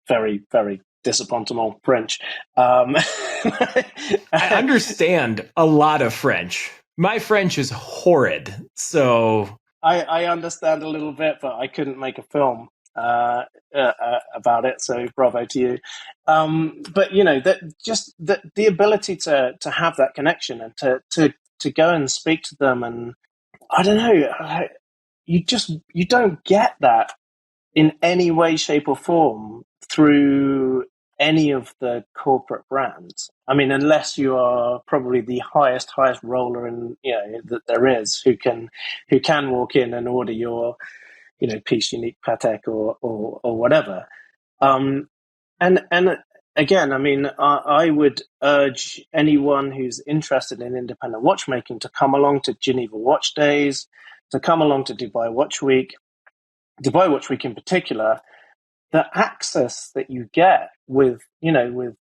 [SPEAKER 2] very, very disappointing French.
[SPEAKER 1] I understand a lot of French. My French is horrid, so
[SPEAKER 2] I understand a little bit, but I couldn't make a film about it. So bravo to you. But the ability to have that connection and to go and speak to them, and I don't know. you don't get that in any way, shape, or form through any of the corporate brands. I mean, unless you are probably the highest roller in that there is, who can walk in and order your piece unique Patek or whatever. And again, I mean, I would urge anyone who's interested in independent watchmaking to come along to Geneva Watch Days, to come along to Dubai Watch Week in particular. The access that you get with the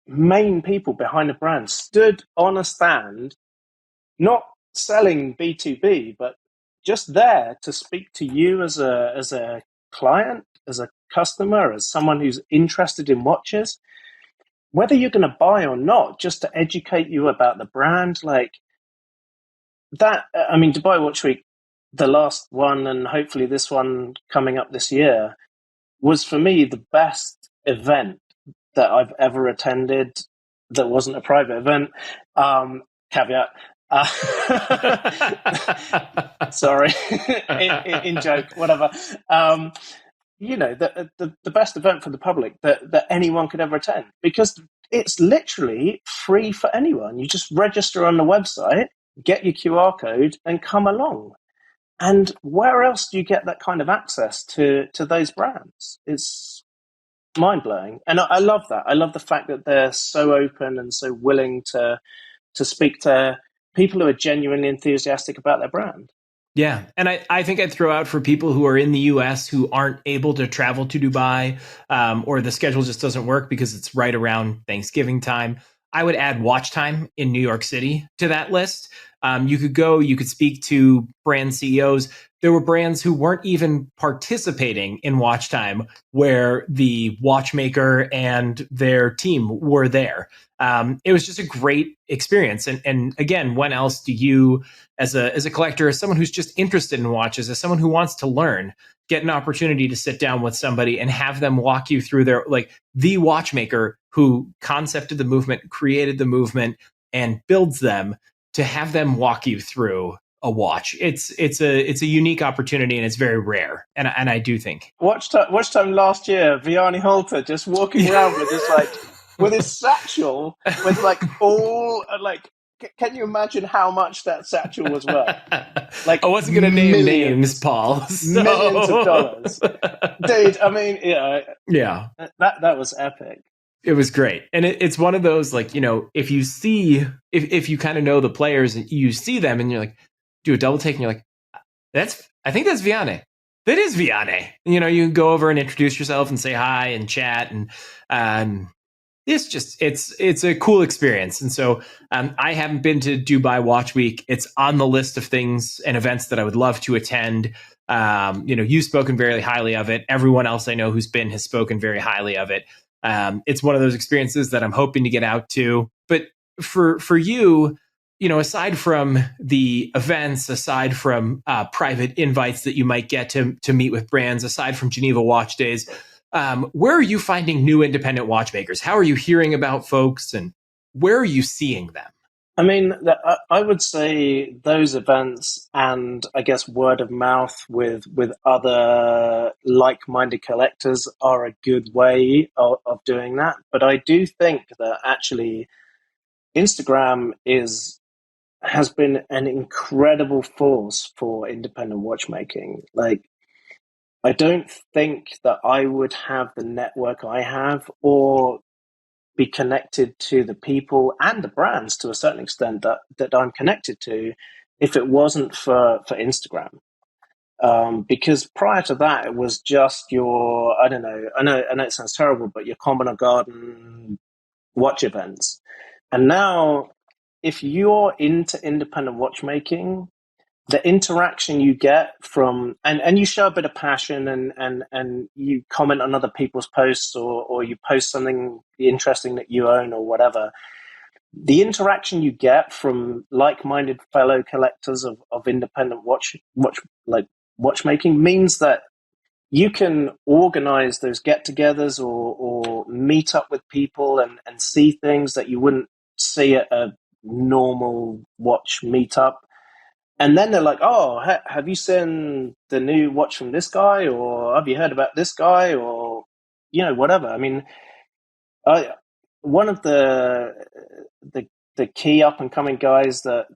[SPEAKER 2] main people behind the brand stood on a stand, not selling B2B, but just there to speak to you as a client, as a customer, as someone who's interested in watches, whether you're going to buy or not, just to educate you about the brand. Like that, I mean, Dubai Watch Week, the last one, and hopefully this one coming up this year, was for me the best event that I've ever attended that wasn't a private event. Caveat. Sorry, in joke, whatever. The best event for the public that anyone could ever attend, because it's literally free for anyone. You just register on the website, get your QR code, and come along. And where else do you get that kind of access to those brands? It's mind-blowing. And I love that. I love the fact that they're so open and so willing to speak to people who are genuinely enthusiastic about their brand.
[SPEAKER 1] Yeah. And I think I'd throw out for people who are in the US who aren't able to travel to Dubai, or the schedule just doesn't work because it's right around Thanksgiving time, I would add Watch Time in New York City to that list. You could go, you could speak to brand CEOs. There were brands who weren't even participating in Watch Time where the watchmaker and their team were there. It was just a great experience. And again, when else do you, as a collector, as someone who's just interested in watches, as someone who wants to learn, get an opportunity to sit down with somebody and have them walk you through their, like, the watchmaker who concepted the movement, created the movement, and builds them, to have them walk you through a watch. It's a unique opportunity, and it's very rare. And I do think
[SPEAKER 2] Watch time last year, Vianney Halter just walking around with this with his satchel with all can you imagine how much that satchel was worth?
[SPEAKER 1] Like, I wasn't going to name names, Paul. So.
[SPEAKER 2] Millions of dollars, dude. I mean,
[SPEAKER 1] yeah,
[SPEAKER 2] that was epic.
[SPEAKER 1] It was great. And it's one of those, like, if you see, if you kind of know the players and you see them and you're like, do a double take and you're like, I think that's Vianney. That is Vianney. You can go over and introduce yourself and say hi and chat. And it's a cool experience. And so I haven't been to Dubai Watch Week. It's on the list of things and events that I would love to attend. You've spoken very highly of it. Everyone else I know who's been has spoken very highly of it. It's one of those experiences that I'm hoping to get out to. But for you, aside from the events, aside from private invites that you might get to meet with brands, aside from Geneva Watch Days, where are you finding new independent watchmakers? How are you hearing about folks, and where are you seeing them?
[SPEAKER 2] I mean, I would say those events, and I guess word of mouth with other like-minded collectors, are a good way of doing that. But I do think that actually Instagram has been an incredible force for independent watchmaking. Like, I don't think that I would have the network I have, or be connected to the people and the brands to a certain extent that I'm connected to, if it wasn't for Instagram. Because prior to that, it was just your, I don't know, I know it sounds terrible, but your common or garden watch events. And now, if you're into independent watchmaking, the interaction you get from, and you show a bit of passion, and you comment on other people's posts, or you post something interesting that you own or whatever, the interaction you get from like-minded fellow collectors of independent watchmaking means that you can organize those get-togethers, or meet up with people and see things that you wouldn't see at a normal watch meetup. and then they're like, "Oh, have you seen the new watch from this guy, or have you heard about this guy, or whatever." I mean, one of the key up and coming guys that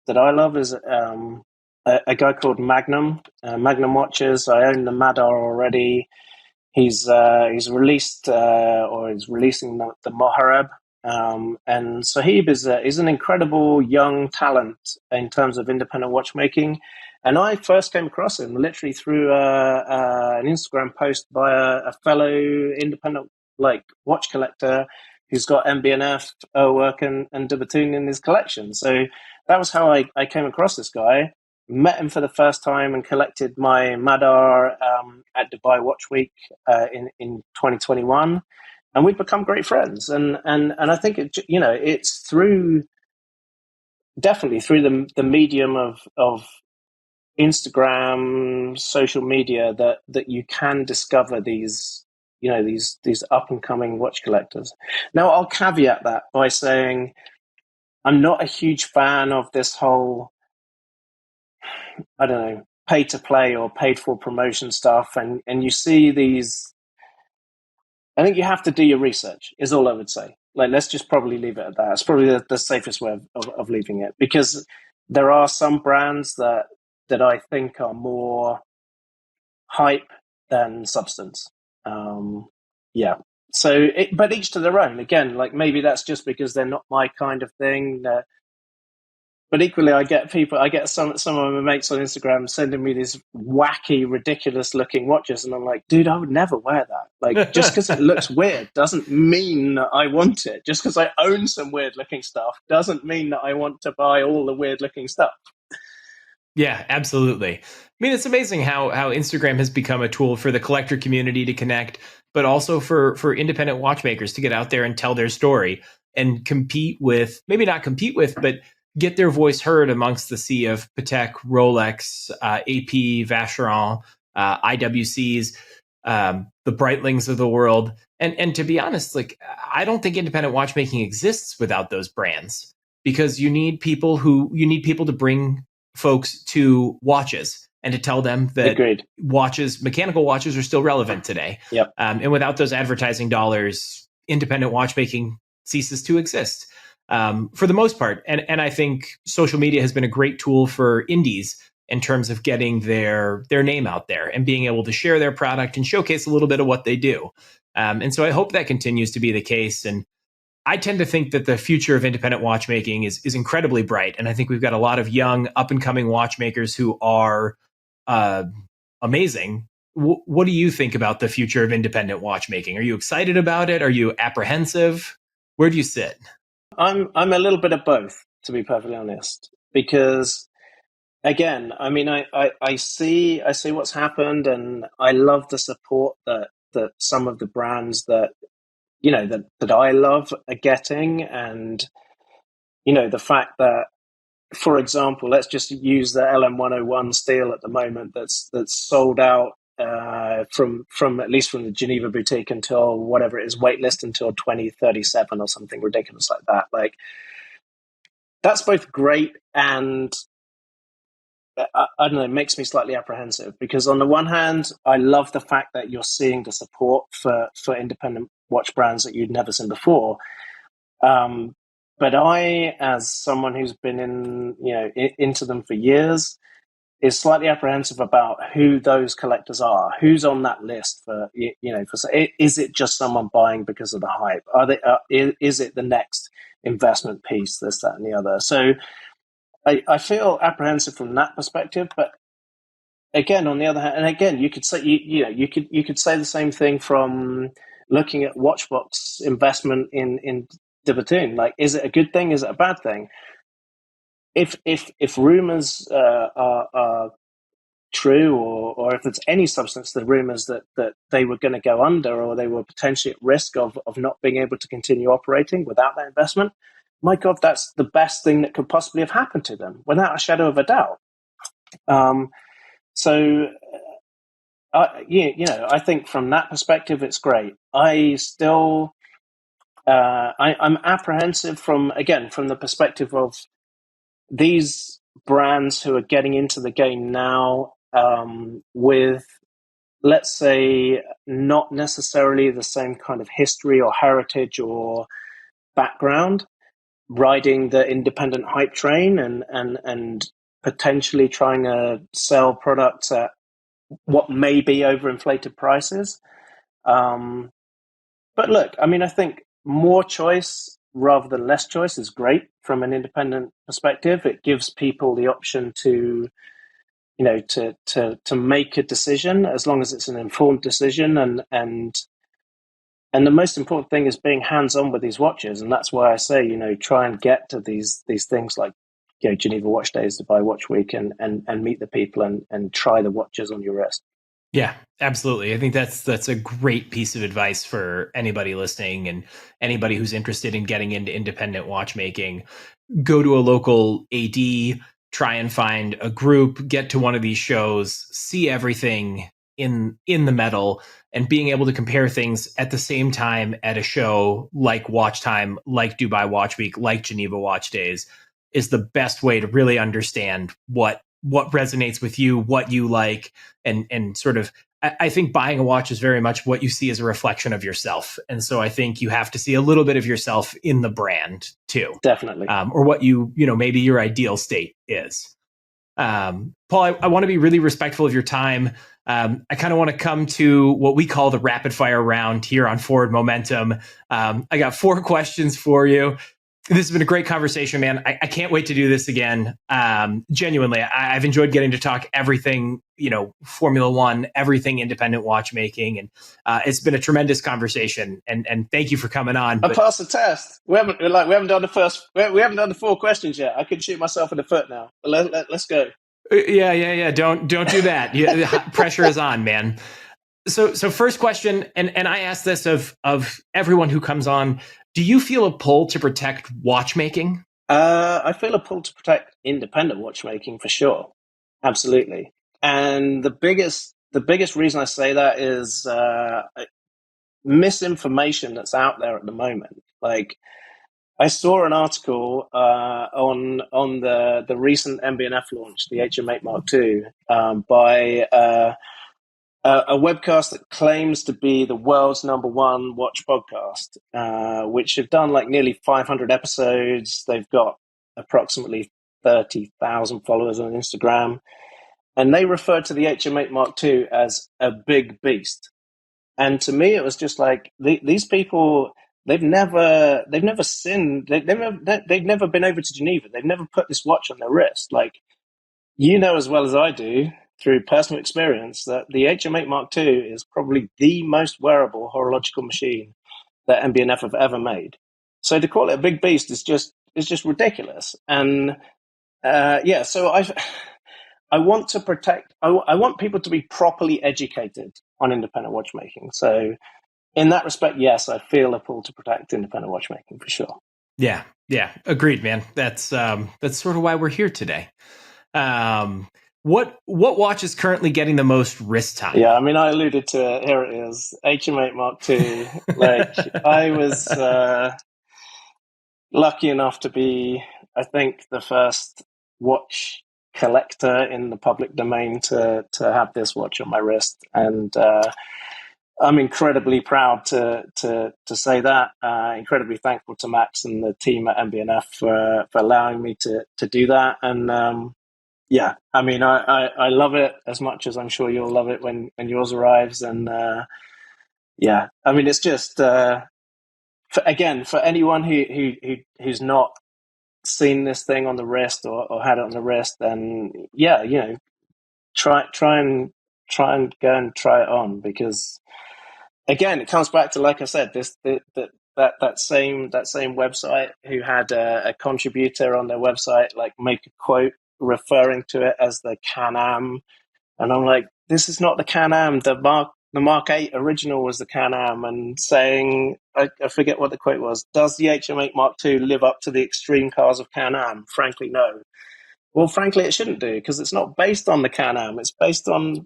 [SPEAKER 2] I love is a guy called Magnum Watches. I own the Madar already. He's released or he's releasing the Mohareb. And Sahib is an incredible young talent in terms of independent watchmaking. And I first came across him literally through an Instagram post by a fellow independent watch collector who's got MB&F, Urwerk, and Dubatun in his collection. So that was how I came across this guy. Met him for the first time and collected my Madar at Dubai Watch Week in 2021, and we've become great friends. And I think it's definitely through the medium of Instagram, social media that you can discover these up and coming watch collectors. Now, I'll caveat that by saying I'm not a huge fan of this whole, I don't know, pay to play or paid for promotion stuff. And you see these, I think you have to do your research, is all I would say. Let's just probably leave it at that. It's probably the safest way of leaving it, because there are some brands that I think are more hype than substance. Yeah. So, but each to their own. Again, maybe that's just because they're not my kind of thing. But equally, I get some of my mates on Instagram sending me these wacky, ridiculous-looking watches, and I'm like, dude, I would never wear that. Just because it looks weird doesn't mean that I want it. Just because I own some weird-looking stuff doesn't mean that I want to buy all the weird-looking stuff.
[SPEAKER 1] Yeah, absolutely. I mean, it's amazing how Instagram has become a tool for the collector community to connect, but also for independent watchmakers to get out there and tell their story and maybe not compete with, but get their voice heard amongst the sea of Patek, Rolex, AP, Vacheron, IWCs, the Breitlings of the world. And to be honest, I don't think independent watchmaking exists without those brands, because you need people to bring folks to watches and to tell them that
[SPEAKER 2] Agreed.
[SPEAKER 1] mechanical watches are still relevant today.
[SPEAKER 2] Yep.
[SPEAKER 1] And without those advertising dollars, independent watchmaking ceases to exist for the most part. And I think social media has been a great tool for indies in terms of getting their name out there and being able to share their product and showcase a little bit of what they do. And so I hope that continues to be the case. And I tend to think that the future of independent watchmaking is incredibly bright. And I think we've got a lot of young up and coming watchmakers who are amazing. What do you think about the future of independent watchmaking? Are you excited about it? Are you apprehensive? Where do you sit?
[SPEAKER 2] I'm a little bit of both, to be perfectly honest, because again, I mean, I see what's happened, and I love the support that some of the brands that I love are getting. And the fact that, for example, let's just use the LM101 steel at the moment that's sold out from at least from the Geneva boutique until whatever it is, waitlist until 2037 or something ridiculous like that. That's both great and I don't know, it makes me slightly apprehensive, because on the one hand, I love the fact that you're seeing the support for independent watch brands that you'd never seen before. But I, as someone who's been into them for years, is slightly apprehensive about who those collectors are, who's on that list for. Is it just someone buying because of the hype? Is it the next investment piece, this, that, and the other? So I feel apprehensive from that perspective. But again, on the other hand, and again, you could say you could say the same thing from looking at Watchbox investment in Dubatun. Is it a good thing? Is it a bad thing? If rumors are true, or if there's any substance to the rumors that they were going to go under, or they were potentially at risk of not being able to continue operating without that investment, my God, that's the best thing that could possibly have happened to them, without a shadow of a doubt. So, I think from that perspective, it's great. I still, I'm apprehensive from the perspective of these brands who are getting into the game now with, let's say, not necessarily the same kind of history or heritage or background, riding the independent hype train and potentially trying to sell products at what may be overinflated prices. But look, I mean, I think more choice rather than less choice is great from an independent perspective. It gives people the option to, to make a decision, as long as it's an informed decision. And the most important thing is being hands-on with these watches. And that's why I say, try and get to these things like, Geneva Watch Days, Dubai Watch Week, and meet the people and try the watches on your wrist.
[SPEAKER 1] Yeah, absolutely. I think that's a great piece of advice for anybody listening and anybody who's interested in getting into independent watchmaking. Go to a local AD, try and find a group, get to one of these shows, see everything in the metal, and being able to compare things at the same time at a show like Watch Time, like Dubai Watch Week, like Geneva Watch Days is the best way to really understand what resonates with you, what you like, and sort of, I think buying a watch is very much what you see as a reflection of yourself. And so I think you have to see a little bit of yourself in the brand too.
[SPEAKER 2] Definitely.
[SPEAKER 1] Or what maybe your ideal state is. Paul, I want to be really respectful of your time. I kind of want to come to what we call the rapid fire round here on Forward Momentum. I got 4 questions for you. This has been a great conversation, man. I can't wait to do this again. Genuinely, I've enjoyed getting to talk everything, Formula One, everything independent watchmaking, and it's been a tremendous conversation. And thank you for coming on.
[SPEAKER 2] I passed the test. We haven't done we haven't done the 4 questions yet. I could shoot myself in the foot now. But let's go.
[SPEAKER 1] Yeah. Don't do that. Pressure is on, man. So first question, and I ask this of everyone who comes on. Do you feel a pull to protect watchmaking?
[SPEAKER 2] I feel a pull to protect independent watchmaking for sure. Absolutely. And the biggest reason I say that is misinformation that's out there at the moment. Like, I saw an article on the recent MB&F launch, the HM8 Mark II, by a webcast that claims to be the world's #1 watch podcast, which have done like nearly 500 episodes. They've got approximately 30,000 followers on Instagram. And they referred to the HM8 Mark II as a big beast. And to me, it was just like, these people, they've never sinned. They've never been over to Geneva. They've never put this watch on their wrist. Like, as well as I do, through personal experience, that the HM8 Mark II is probably the most wearable horological machine that MB&F have ever made. So to call it a big beast is just ridiculous. And so I want to protect. I want people to be properly educated on independent watchmaking. So in that respect, yes, I feel a pull to protect independent watchmaking for sure.
[SPEAKER 1] Yeah, agreed, man. That's sort of why we're here today. What watch is currently getting the most wrist time?
[SPEAKER 2] Yeah, I mean, I alluded to it. Here it is, HM8 Mark II. Like, I was lucky enough to be, I think, the first watch collector in the public domain to have this watch on my wrist, and I'm incredibly proud to say that. Incredibly thankful to Max and the team at MB&F for allowing me to do that. And yeah, I mean, I love it as much as I'm sure you'll love it when yours arrives. And yeah, I mean, it's just for anyone who's not seen this thing on the wrist or had it on the wrist, then yeah, try and go and try it on, because again, it comes back to, like I said, that same website who had a contributor on their website like make a quote referring to it as the Can-Am, and I'm like, this is not the Can-Am. The Mark 8 original was the Can-Am, and saying, I forget what the quote was. Does the HM8 Mark II live up to the extreme cars of Can-Am? Frankly, no. Well, frankly, it shouldn't do, because it's not based on the Can-Am. It's based on,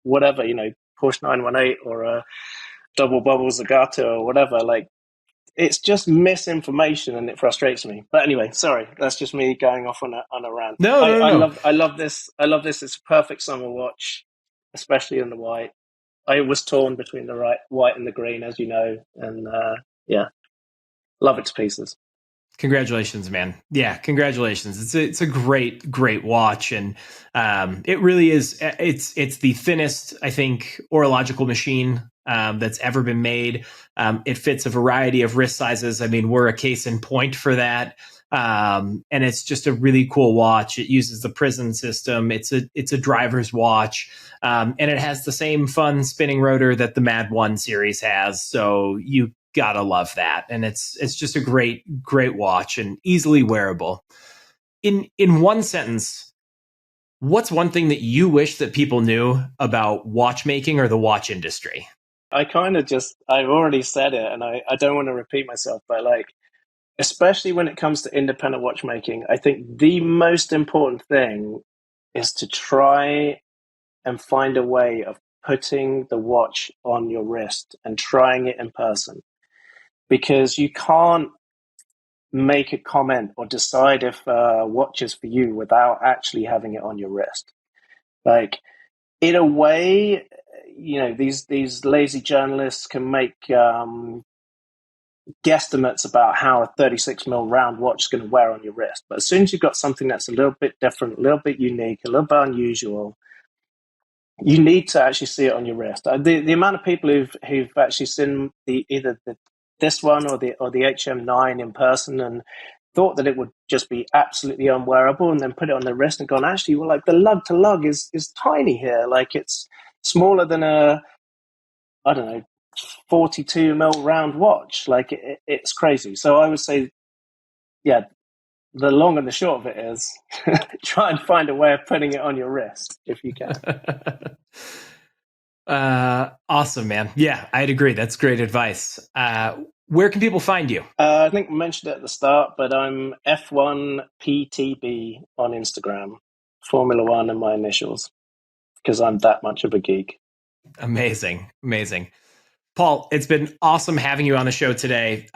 [SPEAKER 2] whatever, Porsche 918 or a double bubble Zagato or whatever. Like, it's just misinformation, and it frustrates me. But anyway, sorry, that's just me going off on a rant.
[SPEAKER 1] No, no, no.
[SPEAKER 2] I love this. I love this. It's a perfect summer watch, especially in the white. I was torn between the white and the green, as you know, and yeah, love it to pieces.
[SPEAKER 1] Congratulations, man. Yeah, congratulations. It's a great watch, and it really is. It's the thinnest, I think, horological machine that's ever been made. It fits a variety of wrist sizes. I mean, we're a case in point for that. And it's just a really cool watch. It uses the Prism system. It's a driver's watch, and it has the same fun spinning rotor that the Mad 1 series has. So you gotta love that, and it's just a great watch and easily wearable. In one sentence, what's one thing that you wish that people knew about watchmaking or the watch industry?
[SPEAKER 2] I've already said it, and I don't want to repeat myself, but like, especially when it comes to independent watchmaking, I think the most important thing is to try and find a way of putting the watch on your wrist and trying it in person. Because you can't make a comment or decide if a watch is for you without actually having it on your wrist. Like, in a way, you know, these lazy journalists can make guesstimates about how a 36mm round watch is going to wear on your wrist. But as soon as you've got something that's a little bit different, a little bit unique, a little bit unusual, you need to actually see it on your wrist. The amount of people who've actually seen this one or the HM9 in person and thought that it would just be absolutely unwearable, and then put it on their wrist and gone, actually, well, like, the lug to lug is tiny here. Like, it's smaller than a, I don't know, 42mm round watch. Like, it's crazy. So I would say, yeah, the long and the short of it is try and find a way of putting it on your wrist if you can.
[SPEAKER 1] Awesome, man. Yeah, I'd agree. That's great advice. Where can people find you?
[SPEAKER 2] I think I mentioned it at the start, but I'm F1PTB on Instagram, Formula 1 and my initials, because I'm that much of a geek.
[SPEAKER 1] Amazing. Paul, it's been awesome having you on the show today.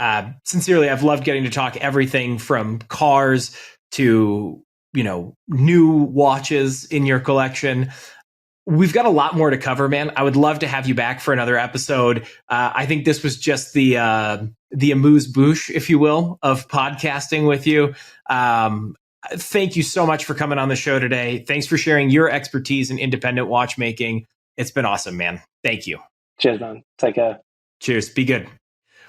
[SPEAKER 1] Sincerely, I've loved getting to talk everything from cars to, new watches in your collection. We've got a lot more to cover, man. I would love to have you back for another episode. I think this was just the amuse-bouche, if you will, of podcasting with you. Thank you so much for coming on the show today. Thanks for sharing your expertise in independent watchmaking. It's been awesome, man. Thank you.
[SPEAKER 2] Cheers, man. Take care.
[SPEAKER 1] Cheers. Be good.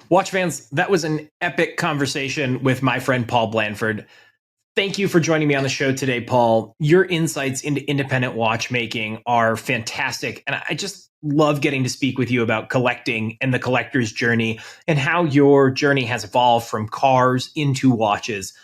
[SPEAKER 1] Watch fans, that was an epic conversation with my friend Paul Blandford. Thank you for joining me on the show today, Paul. Your insights into independent watchmaking are fantastic. And I just love getting to speak with you about collecting and the collector's journey and how your journey has evolved from cars into watches.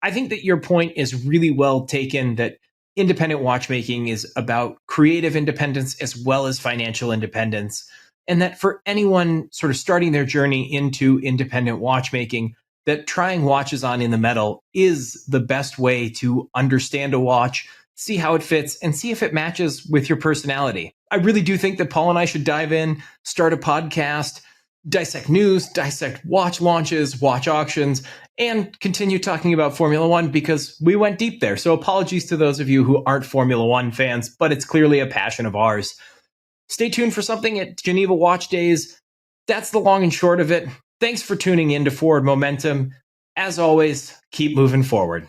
[SPEAKER 1] I think that your point is really well taken, that independent watchmaking is about creative independence as well as financial independence. And that for anyone sort of starting their journey into independent watchmaking, that trying watches on in the metal is the best way to understand a watch, see how it fits, and see if it matches with your personality. I really do think that Paul and I should dive in, start a podcast, dissect news, dissect watch launches, watch auctions, and continue talking about Formula 1 because we went deep there. So apologies to those of you who aren't Formula 1 fans, but it's clearly a passion of ours. Stay tuned for something at Geneva Watch Days. That's the long and short of it. Thanks for tuning in to Forward Momentum. As always, keep moving forward.